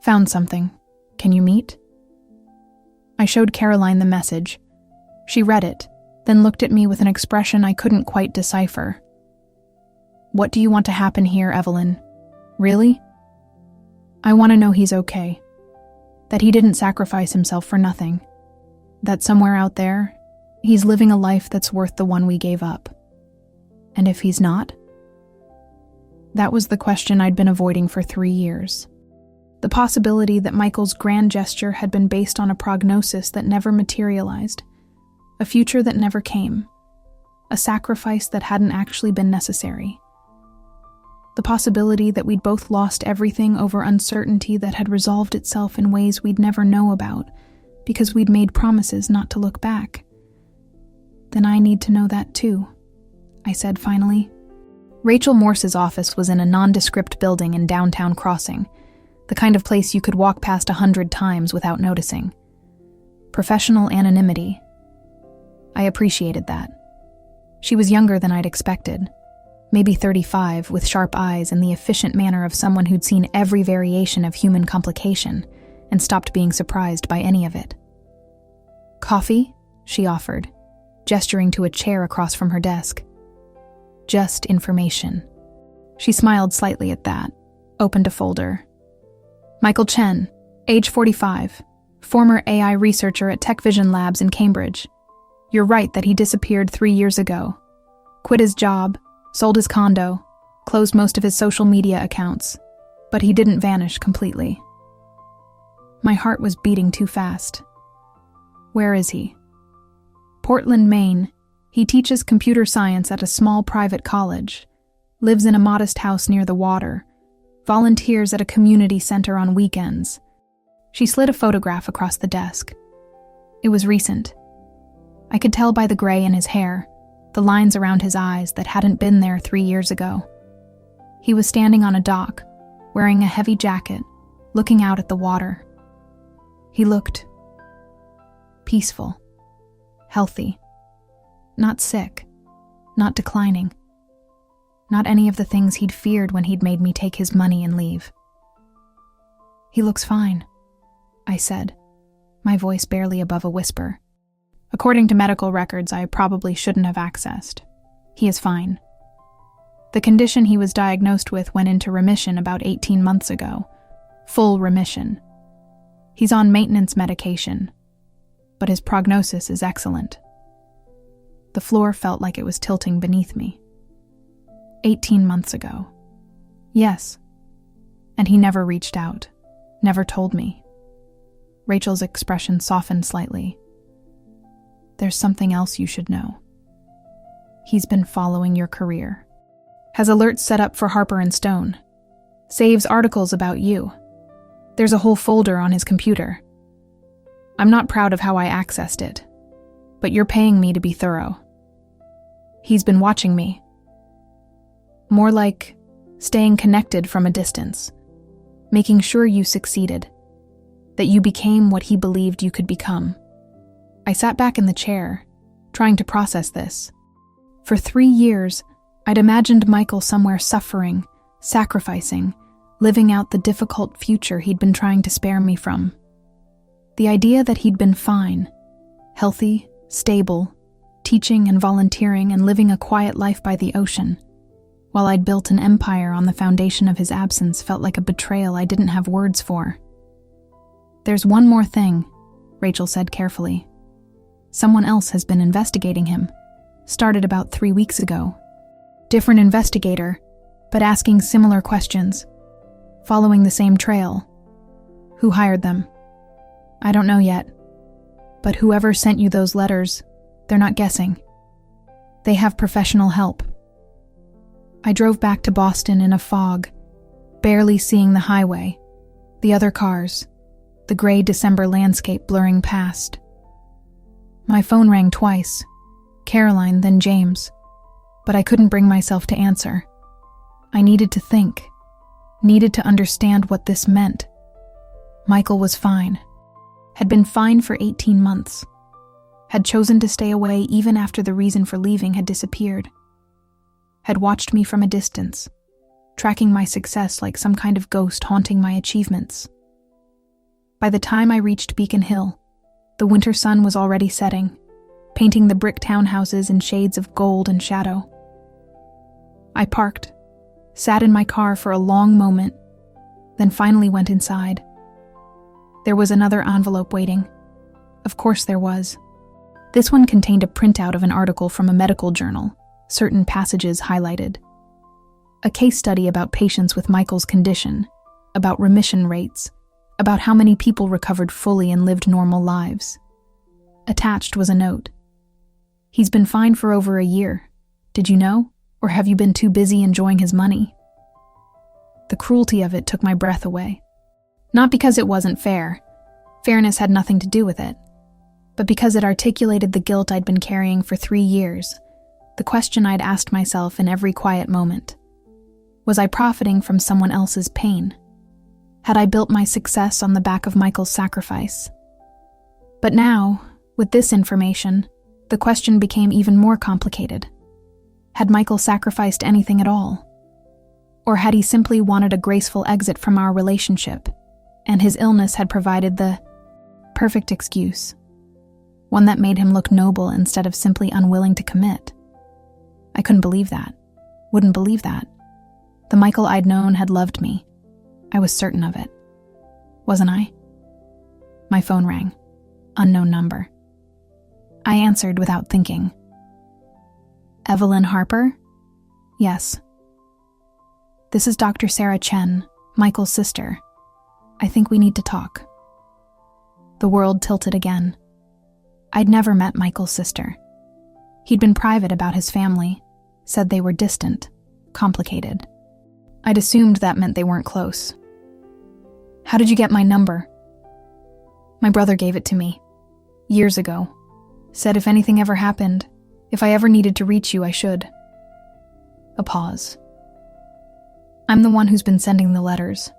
Found something. Can you meet? I showed Caroline the message. She read it, then looked at me with an expression I couldn't quite decipher. What do you want to happen here, Evelyn? Really? I want to know he's okay. That he didn't sacrifice himself for nothing. That somewhere out there, he's living a life that's worth the one we gave up. And if he's not? That was the question I'd been avoiding for 3 years. The possibility that Michael's grand gesture had been based on a prognosis that never materialized, a future that never came, a sacrifice that hadn't actually been necessary. The possibility that we'd both lost everything over uncertainty that had resolved itself in ways we'd never know about because we'd made promises not to look back. Then I need to know that too, I said finally. Rachel Morse's office was in a nondescript building in downtown Crossing, the kind of place you could walk past 100 times without noticing. Professional anonymity. I appreciated that. She was younger than I'd expected, maybe 35, with sharp eyes and the efficient manner of someone who'd seen every variation of human complication and stopped being surprised by any of it. Coffee? She offered, gesturing to a chair across from her desk. Just information. She smiled slightly at that, opened a folder. Michael Chen, age 45, former AI researcher at Tech Vision Labs in Cambridge. You're right that he disappeared 3 years ago. Quit his job, sold his condo, closed most of his social media accounts, but he didn't vanish completely. My heart was beating too fast. Where is he? Portland, Maine. He teaches computer science at a small private college, lives in a modest house near the water, volunteers at a community center on weekends. She slid a photograph across the desk. It was recent. I could tell by the gray in his hair, the lines around his eyes that hadn't been there 3 years ago. He was standing on a dock, wearing a heavy jacket, looking out at the water. He looked peaceful, healthy. Not sick, not declining, not any of the things he'd feared when he'd made me take his money and leave. He looks fine, I said, my voice barely above a whisper. According to medical records I probably shouldn't have accessed. He is fine. The condition he was diagnosed with went into remission about 18 months ago. Full remission. He's on maintenance medication, but his prognosis is excellent. The floor felt like it was tilting beneath me. 18 months ago. Yes. And he never reached out, never told me. Rachel's expression softened slightly. There's something else you should know. He's been following your career. Has alerts set up for Harper and Stone. Saves articles about you. There's a whole folder on his computer. I'm not proud of how I accessed it, but you're paying me to be thorough. He's been watching me. More like staying connected from a distance, making sure you succeeded, that you became what he believed you could become. I sat back in the chair, trying to process this. For 3 years, I'd imagined Michael somewhere suffering, sacrificing, living out the difficult future he'd been trying to spare me from. The idea that he'd been fine, healthy, stable, teaching and volunteering and living a quiet life by the ocean, while I'd built an empire on the foundation of his absence, felt like a betrayal I didn't have words for. There's one more thing, Rachel said carefully. Someone else has been investigating him. Started about 3 weeks ago. Different investigator, but asking similar questions. Following the same trail. Who hired them? I don't know yet. But whoever sent you those letters, they're not guessing. They have professional help. I drove back to Boston in a fog, barely seeing the highway, the other cars, the gray December landscape blurring past. My phone rang twice, Caroline, then James, but I couldn't bring myself to answer. I needed to think, needed to understand what this meant. Michael was fine, had been fine for 18 months, had chosen to stay away even after the reason for leaving had disappeared, had watched me from a distance, tracking my success like some kind of ghost haunting my achievements. By the time I reached Beacon Hill, the winter sun was already setting, painting the brick townhouses in shades of gold and shadow. I parked, sat in my car for a long moment, then finally went inside. There was another envelope waiting. Of course there was. This one contained a printout of an article from a medical journal, certain passages highlighted. A case study about patients with Michael's condition, about remission rates, about how many people recovered fully and lived normal lives. Attached was a note. He's been fine for over a year. Did you know? Or have you been too busy enjoying his money? The cruelty of it took my breath away. Not because it wasn't fair. Fairness had nothing to do with it. But because it articulated the guilt I'd been carrying for 3 years, the question I'd asked myself in every quiet moment. Was I profiting from someone else's pain? Had I built my success on the back of Michael's sacrifice? But now, with this information, the question became even more complicated. Had Michael sacrificed anything at all? Or had he simply wanted a graceful exit from our relationship, and his illness had provided the perfect excuse, one that made him look noble instead of simply unwilling to commit? I couldn't believe that. Wouldn't believe that. The Michael I'd known had loved me. I was certain of it. Wasn't I? My phone rang. Unknown number. I answered without thinking. Evelyn Harper? Yes. This is Dr. Sarah Chen, Michael's sister. I think we need to talk. The world tilted again. I'd never met Michael's sister. He'd been private about his family, said they were distant, complicated. I'd assumed that meant they weren't close. How did you get my number? My brother gave it to me, years ago. Said if anything ever happened, if I ever needed to reach you, I should. A pause. I'm the one who's been sending the letters.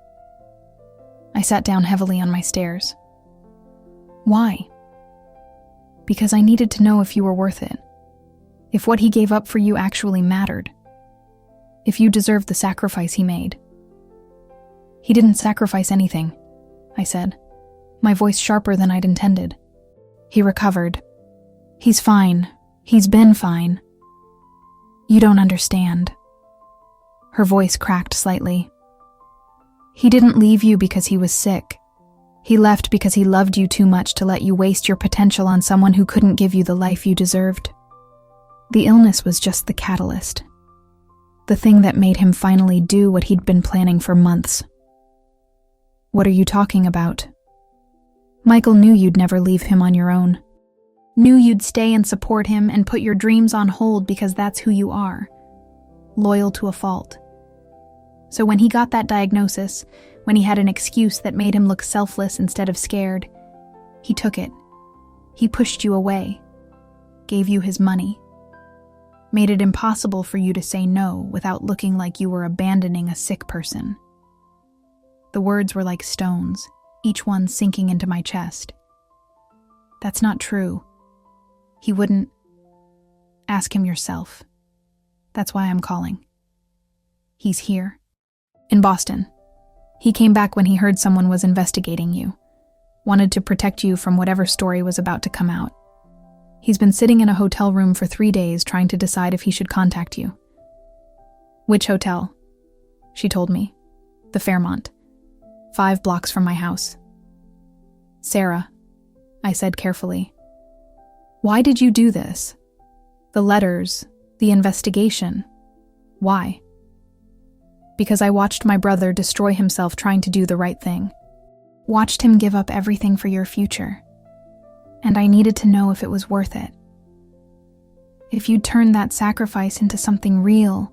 I sat down heavily on my stairs. Why? Because I needed to know if you were worth it. If what he gave up for you actually mattered. If you deserved the sacrifice he made. He didn't sacrifice anything, I said, my voice sharper than I'd intended. He recovered. He's fine. He's been fine. You don't understand. Her voice cracked slightly. He didn't leave you because he was sick. He left because he loved you too much to let you waste your potential on someone who couldn't give you the life you deserved. The illness was just the catalyst. The thing that made him finally do what he'd been planning for months. What are you talking about? Michael knew you'd never leave him on your own. Knew you'd stay and support him and put your dreams on hold because that's who you are. Loyal to a fault. So when he got that diagnosis, when he had an excuse that made him look selfless instead of scared, he took it. He pushed you away, gave you his money, made it impossible for you to say no without looking like you were abandoning a sick person. The words were like stones, each one sinking into my chest. That's not true. He wouldn't. Ask him yourself. That's why I'm calling. He's here. In Boston. He came back when he heard someone was investigating you. Wanted to protect you from whatever story was about to come out. He's been sitting in a hotel room for 3 days trying to decide if he should contact you. Which hotel? She told me. The Fairmont. 5 blocks from my house. Sarah, I said carefully. Why did you do this? The letters, the investigation. Why? Because I watched my brother destroy himself trying to do the right thing. Watched him give up everything for your future. And I needed to know if it was worth it. If you'd turned that sacrifice into something real,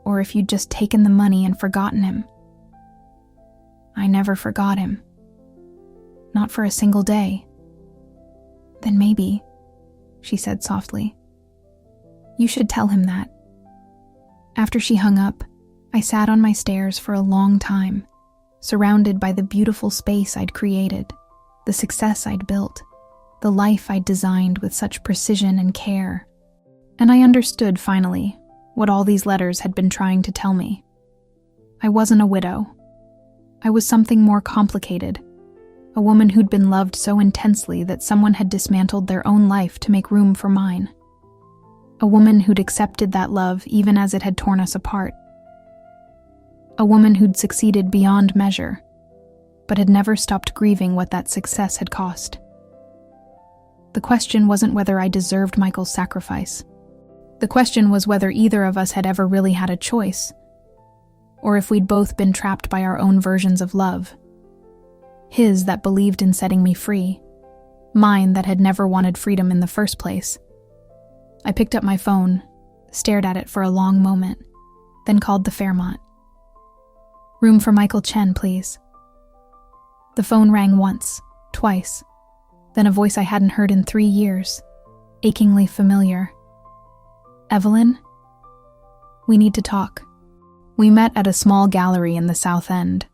or if you'd just taken the money and forgotten him. I never forgot him. Not for a single day. Then maybe, she said softly, you should tell him that. After she hung up, I sat on my stairs for a long time, surrounded by the beautiful space I'd created, the success I'd built, the life I'd designed with such precision and care. And I understood, finally, what all these letters had been trying to tell me. I wasn't a widow. I was something more complicated, a woman who'd been loved so intensely that someone had dismantled their own life to make room for mine. A woman who'd accepted that love even as it had torn us apart. A woman who'd succeeded beyond measure, but had never stopped grieving what that success had cost. The question wasn't whether I deserved Michael's sacrifice. The question was whether either of us had ever really had a choice, or if we'd both been trapped by our own versions of love. His that believed in setting me free, mine that had never wanted freedom in the first place. I picked up my phone, stared at it for a long moment, then called the Fairmont. Room for Michael Chen, please. The phone rang once, twice, then a voice I hadn't heard in 3 years, achingly familiar. Evelyn? We need to talk. We met at a small gallery in the South End.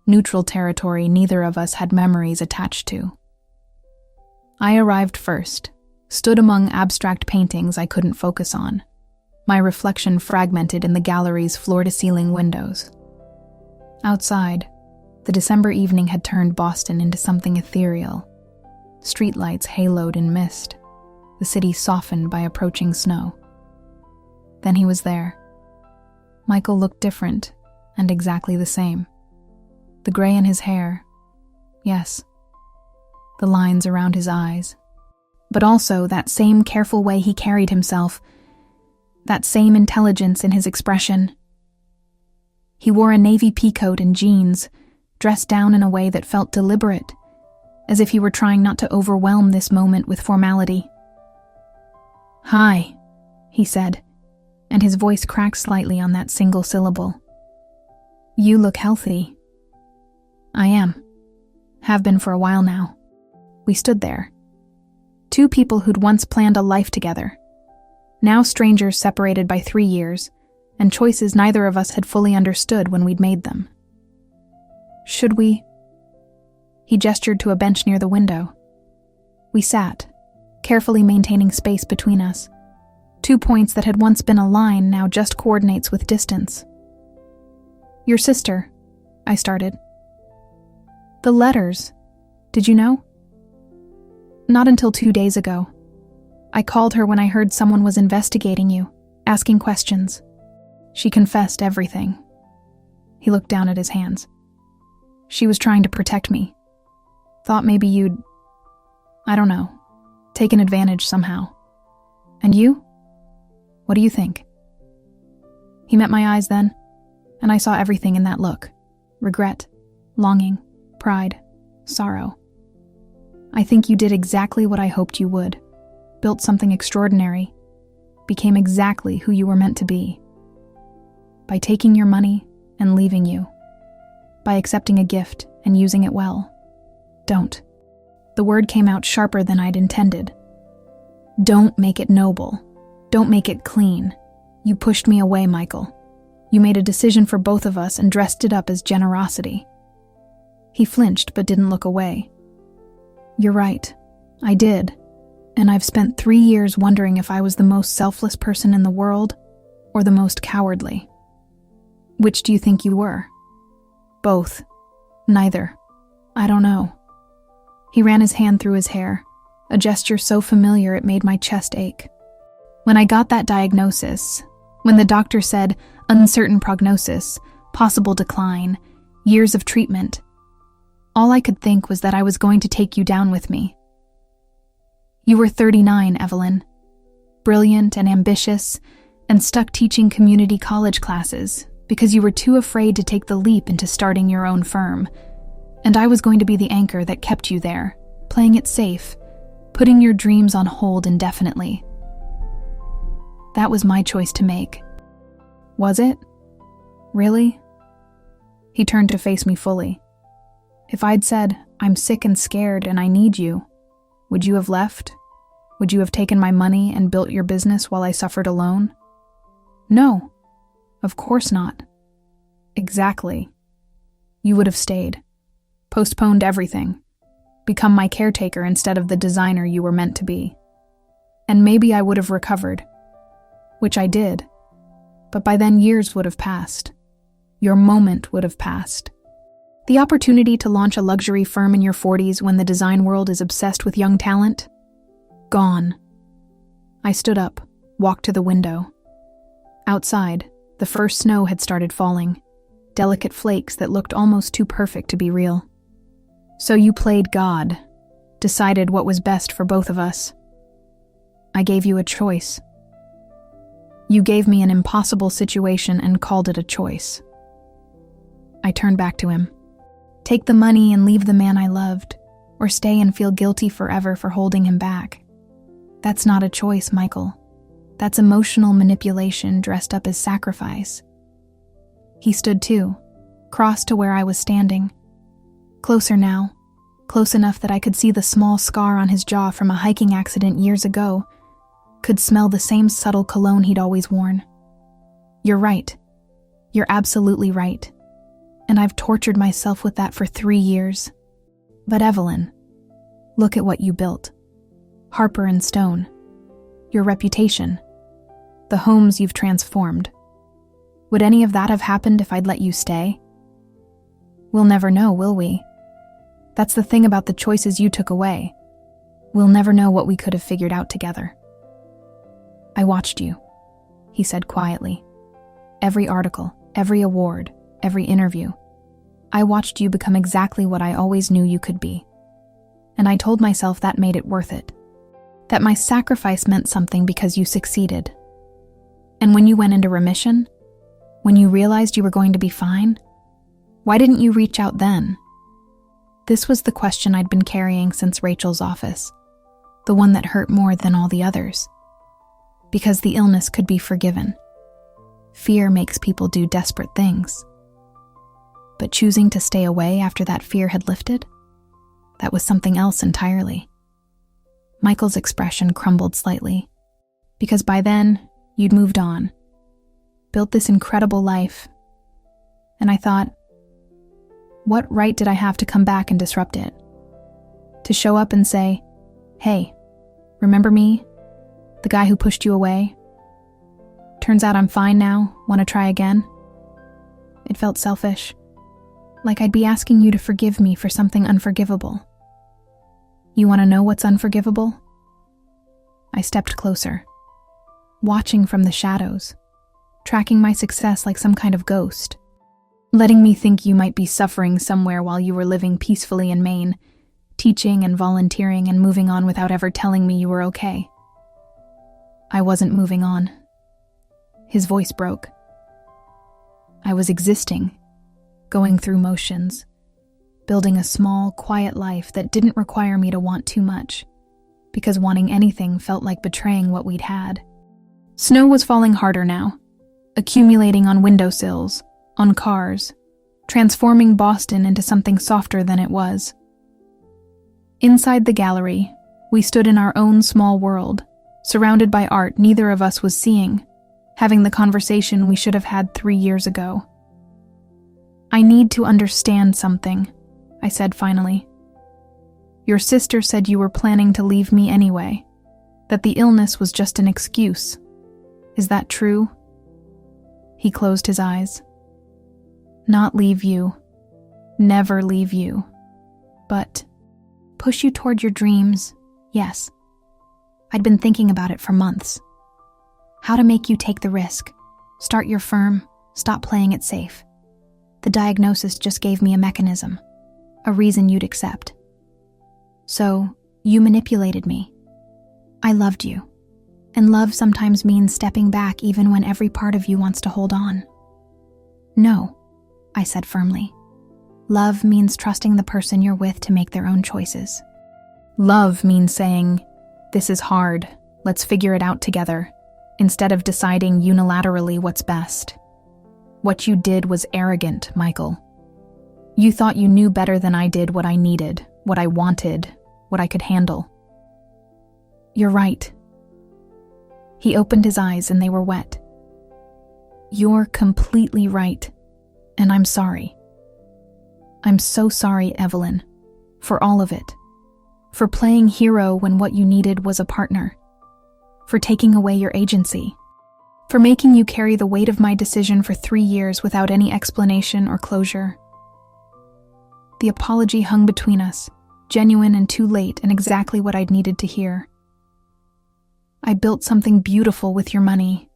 Neutral territory neither of us had memories attached to. I arrived first, stood among abstract paintings I couldn't focus on, my reflection fragmented in the gallery's floor-to-ceiling windows. Outside, the December evening had turned Boston into something ethereal. Streetlights haloed in mist, the city softened by approaching snow. Then he was there. Michael looked different, and exactly the same. The gray in his hair, yes. The lines around his eyes. But also that same careful way he carried himself, that same intelligence in his expression. He wore a navy peacoat and jeans, dressed down in a way that felt deliberate, as if he were trying not to overwhelm this moment with formality. "Hi," he said, and his voice cracked slightly on that single syllable. "You look healthy." I am. Have been for a while now. We stood there. 2 people who'd once planned a life together. Now strangers separated by 3 years, and choices neither of us had fully understood when we'd made them. Should we? He gestured to a bench near the window. We sat, carefully maintaining space between us. 2 points that had once been a line now just coordinates with distance. Your sister, I started. The letters, did you know? Not until 2 days ago. I called her when I heard someone was investigating you, asking questions. She confessed everything. He looked down at his hands. She was trying to protect me. Thought maybe you'd, I don't know, taken advantage somehow. And you? What do you think? He met my eyes then, and I saw everything in that look. Regret, longing, pride, sorrow. I think you did exactly what I hoped you would. built something extraordinary, became exactly who you were meant to be. By taking your money and leaving you. By accepting a gift and using it well. Don't. The word came out sharper than I'd intended. Don't make it noble. Don't make it clean. You pushed me away, Michael. You made a decision for both of us and dressed it up as generosity. He flinched but didn't look away. You're right. I did. And I've spent 3 years wondering if I was the most selfless person in the world or the most cowardly. Which do you think you were? Both. Neither. I don't know. He ran his hand through his hair, a gesture so familiar it made my chest ache. When I got that diagnosis, when the doctor said uncertain prognosis, possible decline, years of treatment, all I could think was that I was going to take you down with me. You were 39, Evelyn. Brilliant and ambitious, and stuck teaching community college classes because you were too afraid to take the leap into starting your own firm. And I was going to be the anchor that kept you there, playing it safe, putting your dreams on hold indefinitely. That was my choice to make. Was it? Really? He turned to face me fully. If I'd said, I'm sick and scared and I need you, would you have left? Would you have taken my money and built your business while I suffered alone? No, of course not. Exactly. You would have stayed, postponed everything, become my caretaker instead of the designer you were meant to be. And maybe I would have recovered, which I did, but by then years would have passed. Your moment would have passed. The opportunity to launch a luxury firm in your 40s when the design world is obsessed with young talent? Gone. I stood up, walked to the window. Outside, the first snow had started falling, delicate flakes that looked almost too perfect to be real. So you played God, decided what was best for both of us. I gave you a choice. You gave me an impossible situation and called it a choice. I turned back to him. Take the money and leave the man I loved, or stay and feel guilty forever for holding him back. That's not a choice, Michael. That's emotional manipulation dressed up as sacrifice. He stood too, crossed to where I was standing. Closer now, close enough that I could see the small scar on his jaw from a hiking accident years ago, could smell the same subtle cologne he'd always worn. You're right. You're absolutely right. And I've tortured myself with that for 3 years. But Evelyn, look at what you built. Harper and Stone. Your reputation. The homes you've transformed. Would any of that have happened if I'd let you stay? We'll never know, will we? That's the thing about the choices you took away. We'll never know what we could have figured out together. I watched you, he said quietly. Every article, every award, every interview. I watched you become exactly what I always knew you could be. And I told myself that made it worth it. That my sacrifice meant something because you succeeded. And when you went into remission, when you realized you were going to be fine, why didn't you reach out then? This was the question I'd been carrying since Rachel's office, the one that hurt more than all the others. Because the illness could be forgiven. Fear makes people do desperate things. But choosing to stay away after that fear had lifted? That was something else entirely. Michael's expression crumbled slightly. Because by then, you'd moved on. Built this incredible life. And I thought, what right did I have to come back and disrupt it? To show up and say, hey, remember me? The guy who pushed you away? Turns out I'm fine now, want to try again? It felt selfish. Like I'd be asking you to forgive me for something unforgivable. You want to know what's unforgivable? I stepped closer, watching from the shadows, tracking my success like some kind of ghost, letting me think you might be suffering somewhere while you were living peacefully in Maine, teaching and volunteering and moving on without ever telling me you were okay. I wasn't moving on. His voice broke. I was existing, going through motions, building a small, quiet life that didn't require me to want too much, because wanting anything felt like betraying what we'd had. Snow was falling harder now, accumulating on windowsills, on cars, transforming Boston into something softer than it was. Inside the gallery, we stood in our own small world, surrounded by art neither of us was seeing, having the conversation we should have had 3 years ago. "I need to understand something," I said finally. "Your sister said you were planning to leave me anyway, that the illness was just an excuse. Is that true?" He closed his eyes. "Not leave you. Never leave you. But push you toward your dreams, yes. I'd been thinking about it for months. How to make you take the risk, start your firm, stop playing it safe. The diagnosis just gave me a mechanism, a reason you'd accept. So, you manipulated me. I loved you. And love sometimes means stepping back even when every part of you wants to hold on." "No," I said firmly. "Love means trusting the person you're with to make their own choices. Love means saying, 'This is hard, let's figure it out together,' instead of deciding unilaterally what's best. What you did was arrogant, Michael. You thought you knew better than I did what I needed, what I wanted, what I could handle." "You're right." He opened his eyes and they were wet. "You're completely right, and I'm sorry. I'm so sorry, Evelyn, for all of it. For playing hero when what you needed was a partner. For taking away your agency. For making you carry the weight of my decision for 3 years without any explanation or closure." The apology hung between us, genuine and too late and exactly what I'd needed to hear. "I built something beautiful with your money,"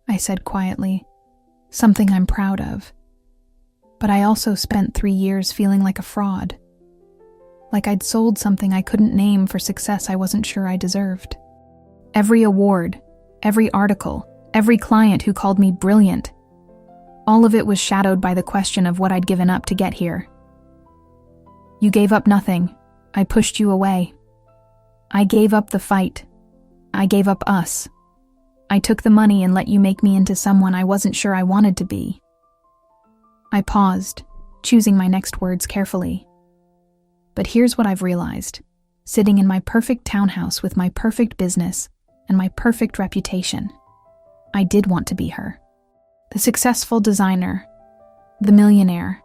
I said quietly, "something I'm proud of. But I also spent 3 years feeling like a fraud. Like I'd sold something I couldn't name for success I wasn't sure I deserved. Every award, every article, every client who called me brilliant, all of it was shadowed by the question of what I'd given up to get here. You gave up nothing. I pushed you away. I gave up the fight. I gave up us. I took the money and let you make me into someone I wasn't sure I wanted to be." I paused, choosing my next words carefully. "But here's what I've realized. Sitting in my perfect townhouse with my perfect business and my perfect reputation, I did want to be her. The successful designer, the millionaire,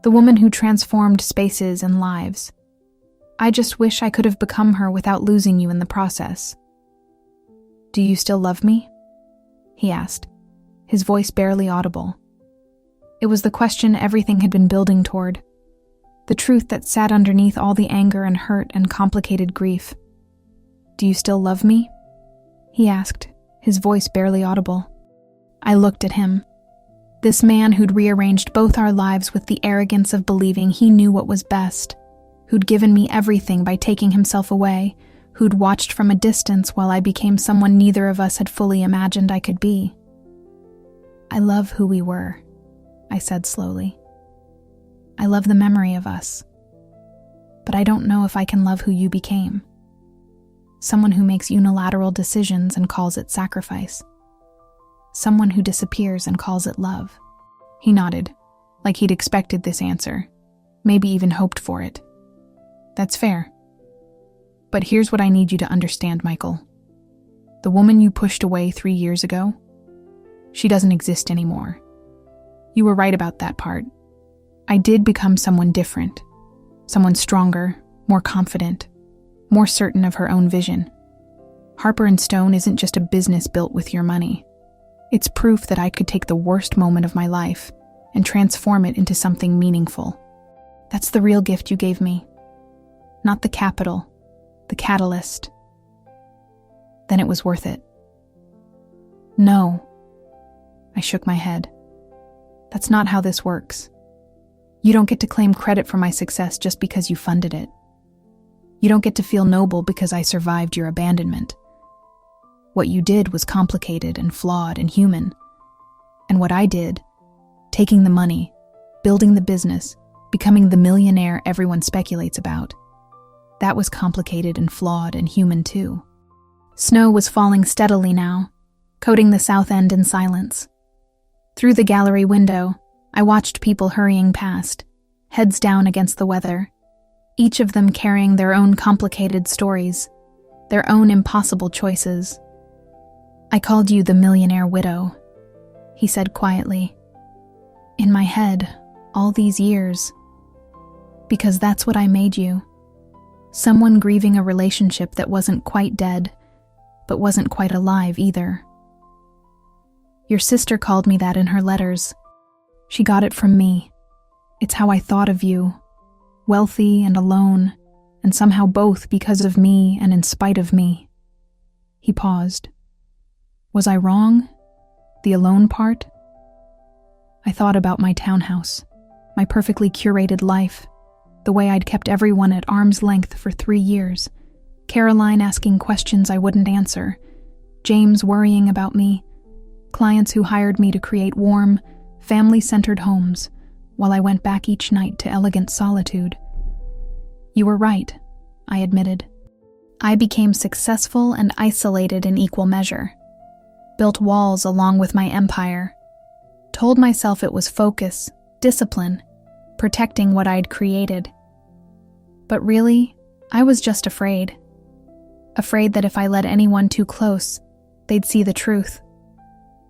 the woman who transformed spaces and lives. I just wish I could have become her without losing you in the process." "Do you still love me?" he asked, his voice barely audible. It was the question everything had been building toward, the truth that sat underneath all the anger and hurt and complicated grief. "Do you still love me?" he asked, his voice barely audible. I looked at him. This man who'd rearranged both our lives with the arrogance of believing he knew what was best, who'd given me everything by taking himself away, who'd watched from a distance while I became someone neither of us had fully imagined I could be. "I love who we were," I said slowly. "I love the memory of us. But I don't know if I can love who you became. Someone who makes unilateral decisions and calls it sacrifice. Someone who disappears and calls it love." He nodded, like he'd expected this answer, maybe even hoped for it. "That's fair. But here's what I need you to understand, Michael. The woman you pushed away 3 years ago, she doesn't exist anymore. You were right about that part. I did become someone different, someone stronger, more confident, more certain of her own vision. Harper & Stone isn't just a business built with your money. It's proof that I could take the worst moment of my life and transform it into something meaningful. That's the real gift you gave me. Not the capital, the catalyst. Then it was worth it." "No." I shook my head. "That's not how this works. You don't get to claim credit for my success just because you funded it. You don't get to feel noble because I survived your abandonment. What you did was complicated and flawed and human. And what I did, taking the money, building the business, becoming the millionaire everyone speculates about, That was complicated and flawed and human too. Snow was falling steadily now, coating the south end in silence. Through the gallery window, I watched people hurrying past, heads down against the weather, each of them carrying their own complicated stories, their own impossible choices. "I called you the millionaire widow," he said quietly. "In my head, all these years. Because that's what I made you. Someone grieving a relationship that wasn't quite dead, but wasn't quite alive either. Your sister called me that in her letters. She got it from me. It's how I thought of you, wealthy and alone, and somehow both because of me and in spite of me." He paused. Was I wrong? The alone part? I thought about my townhouse, my perfectly curated life, the way I'd kept everyone at arm's length for 3 years, Caroline asking questions I wouldn't answer, James worrying about me, clients who hired me to create warm, family-centered homes while I went back each night to elegant solitude. You were right, I admitted. I became successful and isolated in equal measure, built walls along with my empire, told myself it was focus, discipline, protecting what I'd created. But really, I was just afraid. Afraid that if I let anyone too close, they'd see the truth.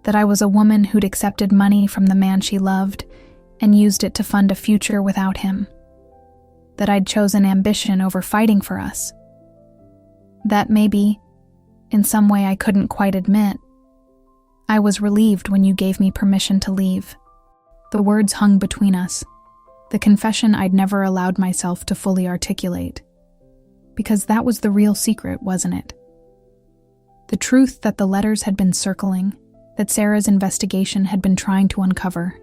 That I was a woman who'd accepted money from the man she loved and used it to fund a future without him. That I'd chosen ambition over fighting for us. That maybe, in some way I couldn't quite admit, I was relieved when you gave me permission to leave. The words hung between us, the confession I'd never allowed myself to fully articulate. Because that was the real secret, wasn't it? The truth that the letters had been circling, that Sarah's investigation had been trying to uncover,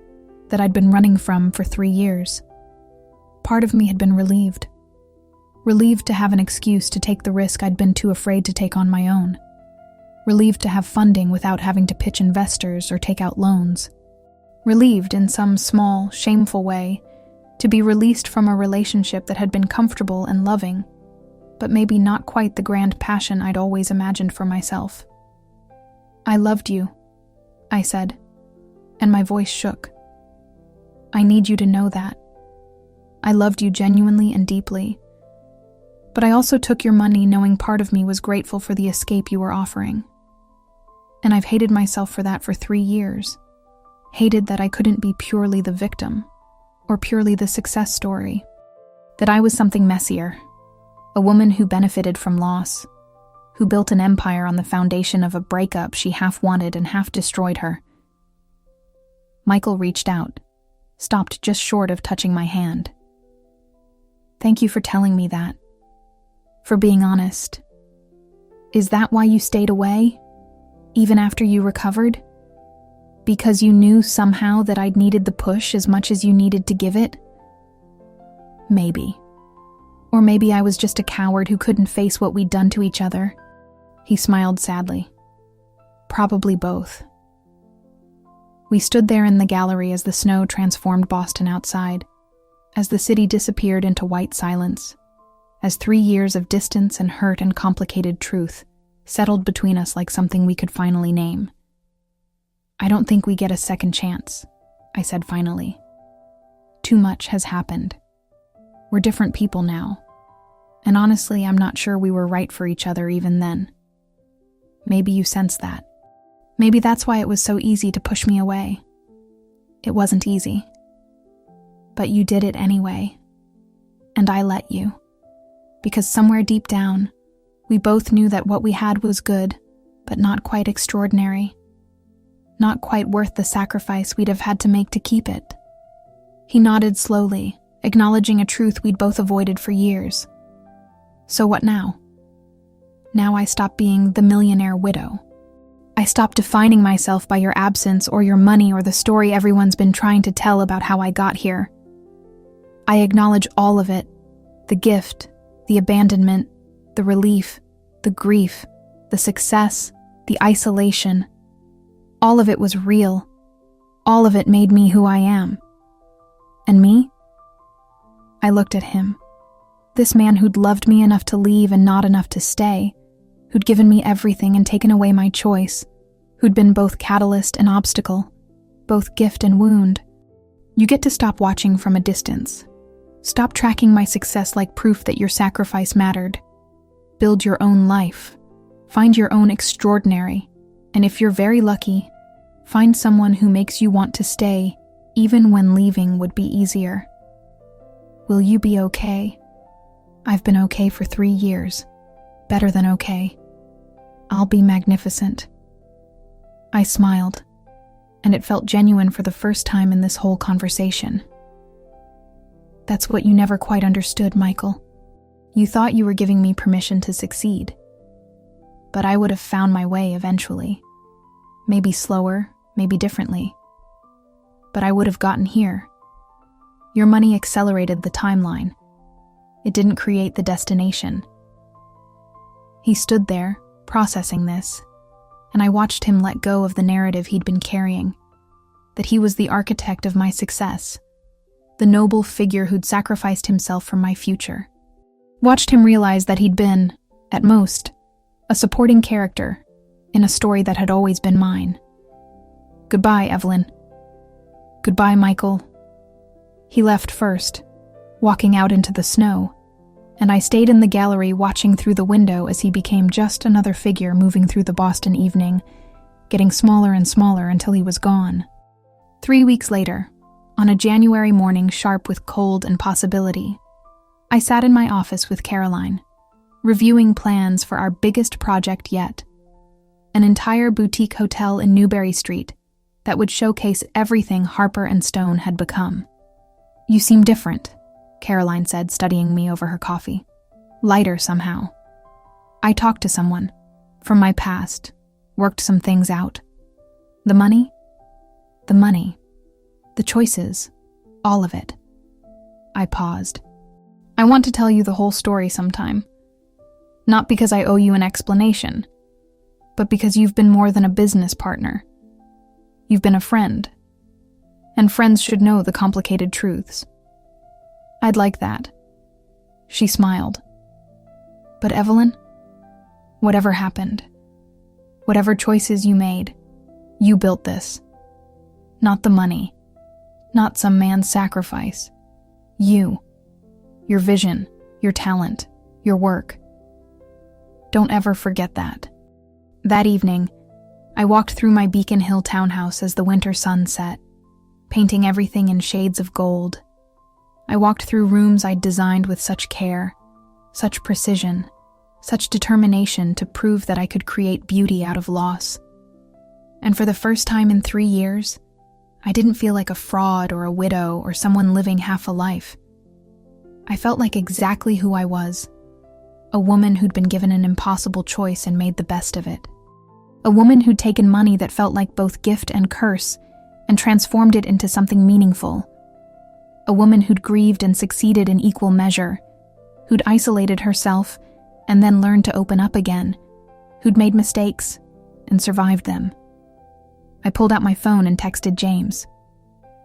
that I'd been running from for 3 years. Part of me had been relieved. Relieved to have an excuse to take the risk I'd been too afraid to take on my own. Relieved to have funding without having to pitch investors or take out loans. Relieved in some small, shameful way to be released from a relationship that had been comfortable and loving, but maybe not quite the grand passion I'd always imagined for myself. I loved you, I said, and my voice shook. I need you to know that. I loved you genuinely and deeply. But I also took your money knowing part of me was grateful for the escape you were offering. And I've hated myself for that for 3 years. Hated that I couldn't be purely the victim, or purely the success story. That I was something messier. A woman who benefited from loss, who built an empire on the foundation of a breakup she half wanted and half destroyed her. Michael reached out, stopped just short of touching my hand. Thank you for telling me that. For being honest. Is that why you stayed away? Even after you recovered? Because you knew somehow that I'd needed the push as much as you needed to give it? Maybe. Or maybe I was just a coward who couldn't face what we'd done to each other. He smiled sadly. Probably both. We stood there in the gallery as the snow transformed Boston outside, as the city disappeared into white silence, as 3 years of distance and hurt and complicated truth settled between us like something we could finally name. I don't think we get a second chance, I said finally. Too much has happened. We're different people now. And honestly, I'm not sure we were right for each other even then. Maybe you sense that. Maybe that's why it was so easy to push me away. It wasn't easy. But you did it anyway. And I let you. Because somewhere deep down, we both knew that what we had was good, but not quite extraordinary. Not quite worth the sacrifice we'd have had to make to keep it. He nodded slowly, acknowledging a truth we'd both avoided for years. So what now? Now I stopped being the millionaire widow. I stopped defining myself by your absence or your money or the story everyone's been trying to tell about how I got here. I acknowledge all of it, the gift, the abandonment, the relief, the grief, the success, the isolation. All of it was real. All of it made me who I am. And me? I looked at him. This man who'd loved me enough to leave and not enough to stay, who'd given me everything and taken away my choice, who'd been both catalyst and obstacle, both gift and wound. You get to stop watching from a distance. Stop tracking my success like proof that your sacrifice mattered. Build your own life. Find your own extraordinary. And if you're very lucky, find someone who makes you want to stay, even when leaving would be easier. Will you be okay? I've been okay for 3 years. Better than okay. I'll be magnificent. I smiled, and it felt genuine for the first time in this whole conversation. That's what you never quite understood, Michael. You thought you were giving me permission to succeed. But I would have found my way eventually. Maybe slower, maybe differently. But I would have gotten here. Your money accelerated the timeline. It didn't create the destination. He stood there, processing this, and I watched him let go of the narrative he'd been carrying, that he was the architect of my success, the noble figure who'd sacrificed himself for my future. Watched him realize that he'd been, at most, a supporting character in a story that had always been mine. Goodbye, Evelyn. Goodbye, Michael. He left first, walking out into the snow, and I stayed in the gallery watching through the window as he became just another figure moving through the Boston evening, getting smaller and smaller until he was gone. 3 weeks later, on a January morning sharp with cold and possibility, I sat in my office with Caroline, reviewing plans for our biggest project yet, an entire boutique hotel in Newbury Street that would showcase everything Harper & Stone had become. You seem different, Caroline said, studying me over her coffee. Lighter somehow. I talked to someone, from my past, worked some things out. The money? The money. The choices. All of it. I paused. I want to tell you the whole story sometime. Not because I owe you an explanation, but because you've been more than a business partner. You've been a friend. And friends should know the complicated truths. I'd like that. She smiled. But Evelyn, whatever happened, whatever choices you made, you built this. Not the money. Not some man's sacrifice. You. Your vision, your talent, your work. Don't ever forget that. That evening, I walked through my Beacon Hill townhouse as the winter sun set, painting everything in shades of gold. I walked through rooms I'd designed with such care, such precision, such determination to prove that I could create beauty out of loss. And for the first time in 3 years, I didn't feel like a fraud or a widow or someone living half a life. I felt like exactly who I was, a woman who'd been given an impossible choice and made the best of it. A woman who'd taken money that felt like both gift and curse and transformed it into something meaningful. A woman who'd grieved and succeeded in equal measure, who'd isolated herself and then learned to open up again, who'd made mistakes and survived them. I pulled out my phone and texted James.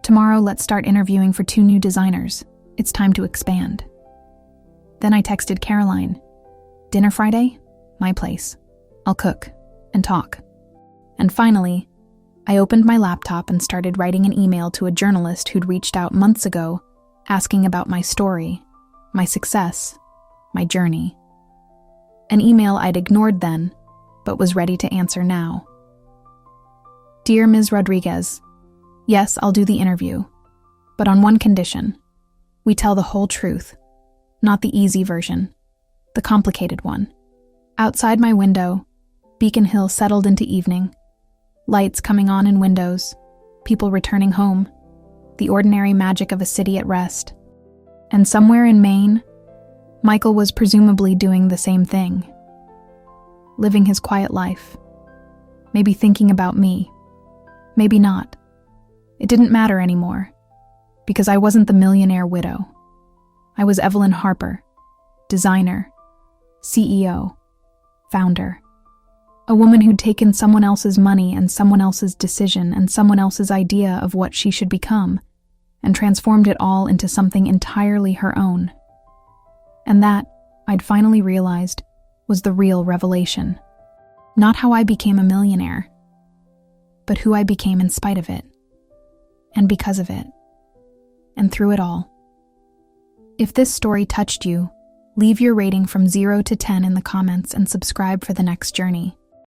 Tomorrow, let's start interviewing for 2 new designers. It's time to expand. Then I texted Caroline. Dinner Friday? My place. I'll cook and talk. And finally, I opened my laptop and started writing an email to a journalist who'd reached out months ago, asking about my story, my success, my journey. An email I'd ignored then, but was ready to answer now. Dear Ms. Rodriguez, yes, I'll do the interview, but on one condition. We tell the whole truth, not the easy version, the complicated one. Outside my window, Beacon Hill settled into evening, lights coming on in windows, people returning home, the ordinary magic of a city at rest. And somewhere in Maine, Michael was presumably doing the same thing, living his quiet life, maybe thinking about me, maybe not. It didn't matter anymore, because I wasn't the millionaire widow. I was Evelyn Harper, designer, CEO, founder. A woman who'd taken someone else's money and someone else's decision and someone else's idea of what she should become and transformed it all into something entirely her own. And that, I'd finally realized, was the real revelation. Not how I became a millionaire, but who I became in spite of it, and because of it, and through it all. If this story touched you, leave your rating from 0 to 10 in the comments and subscribe for the next journey.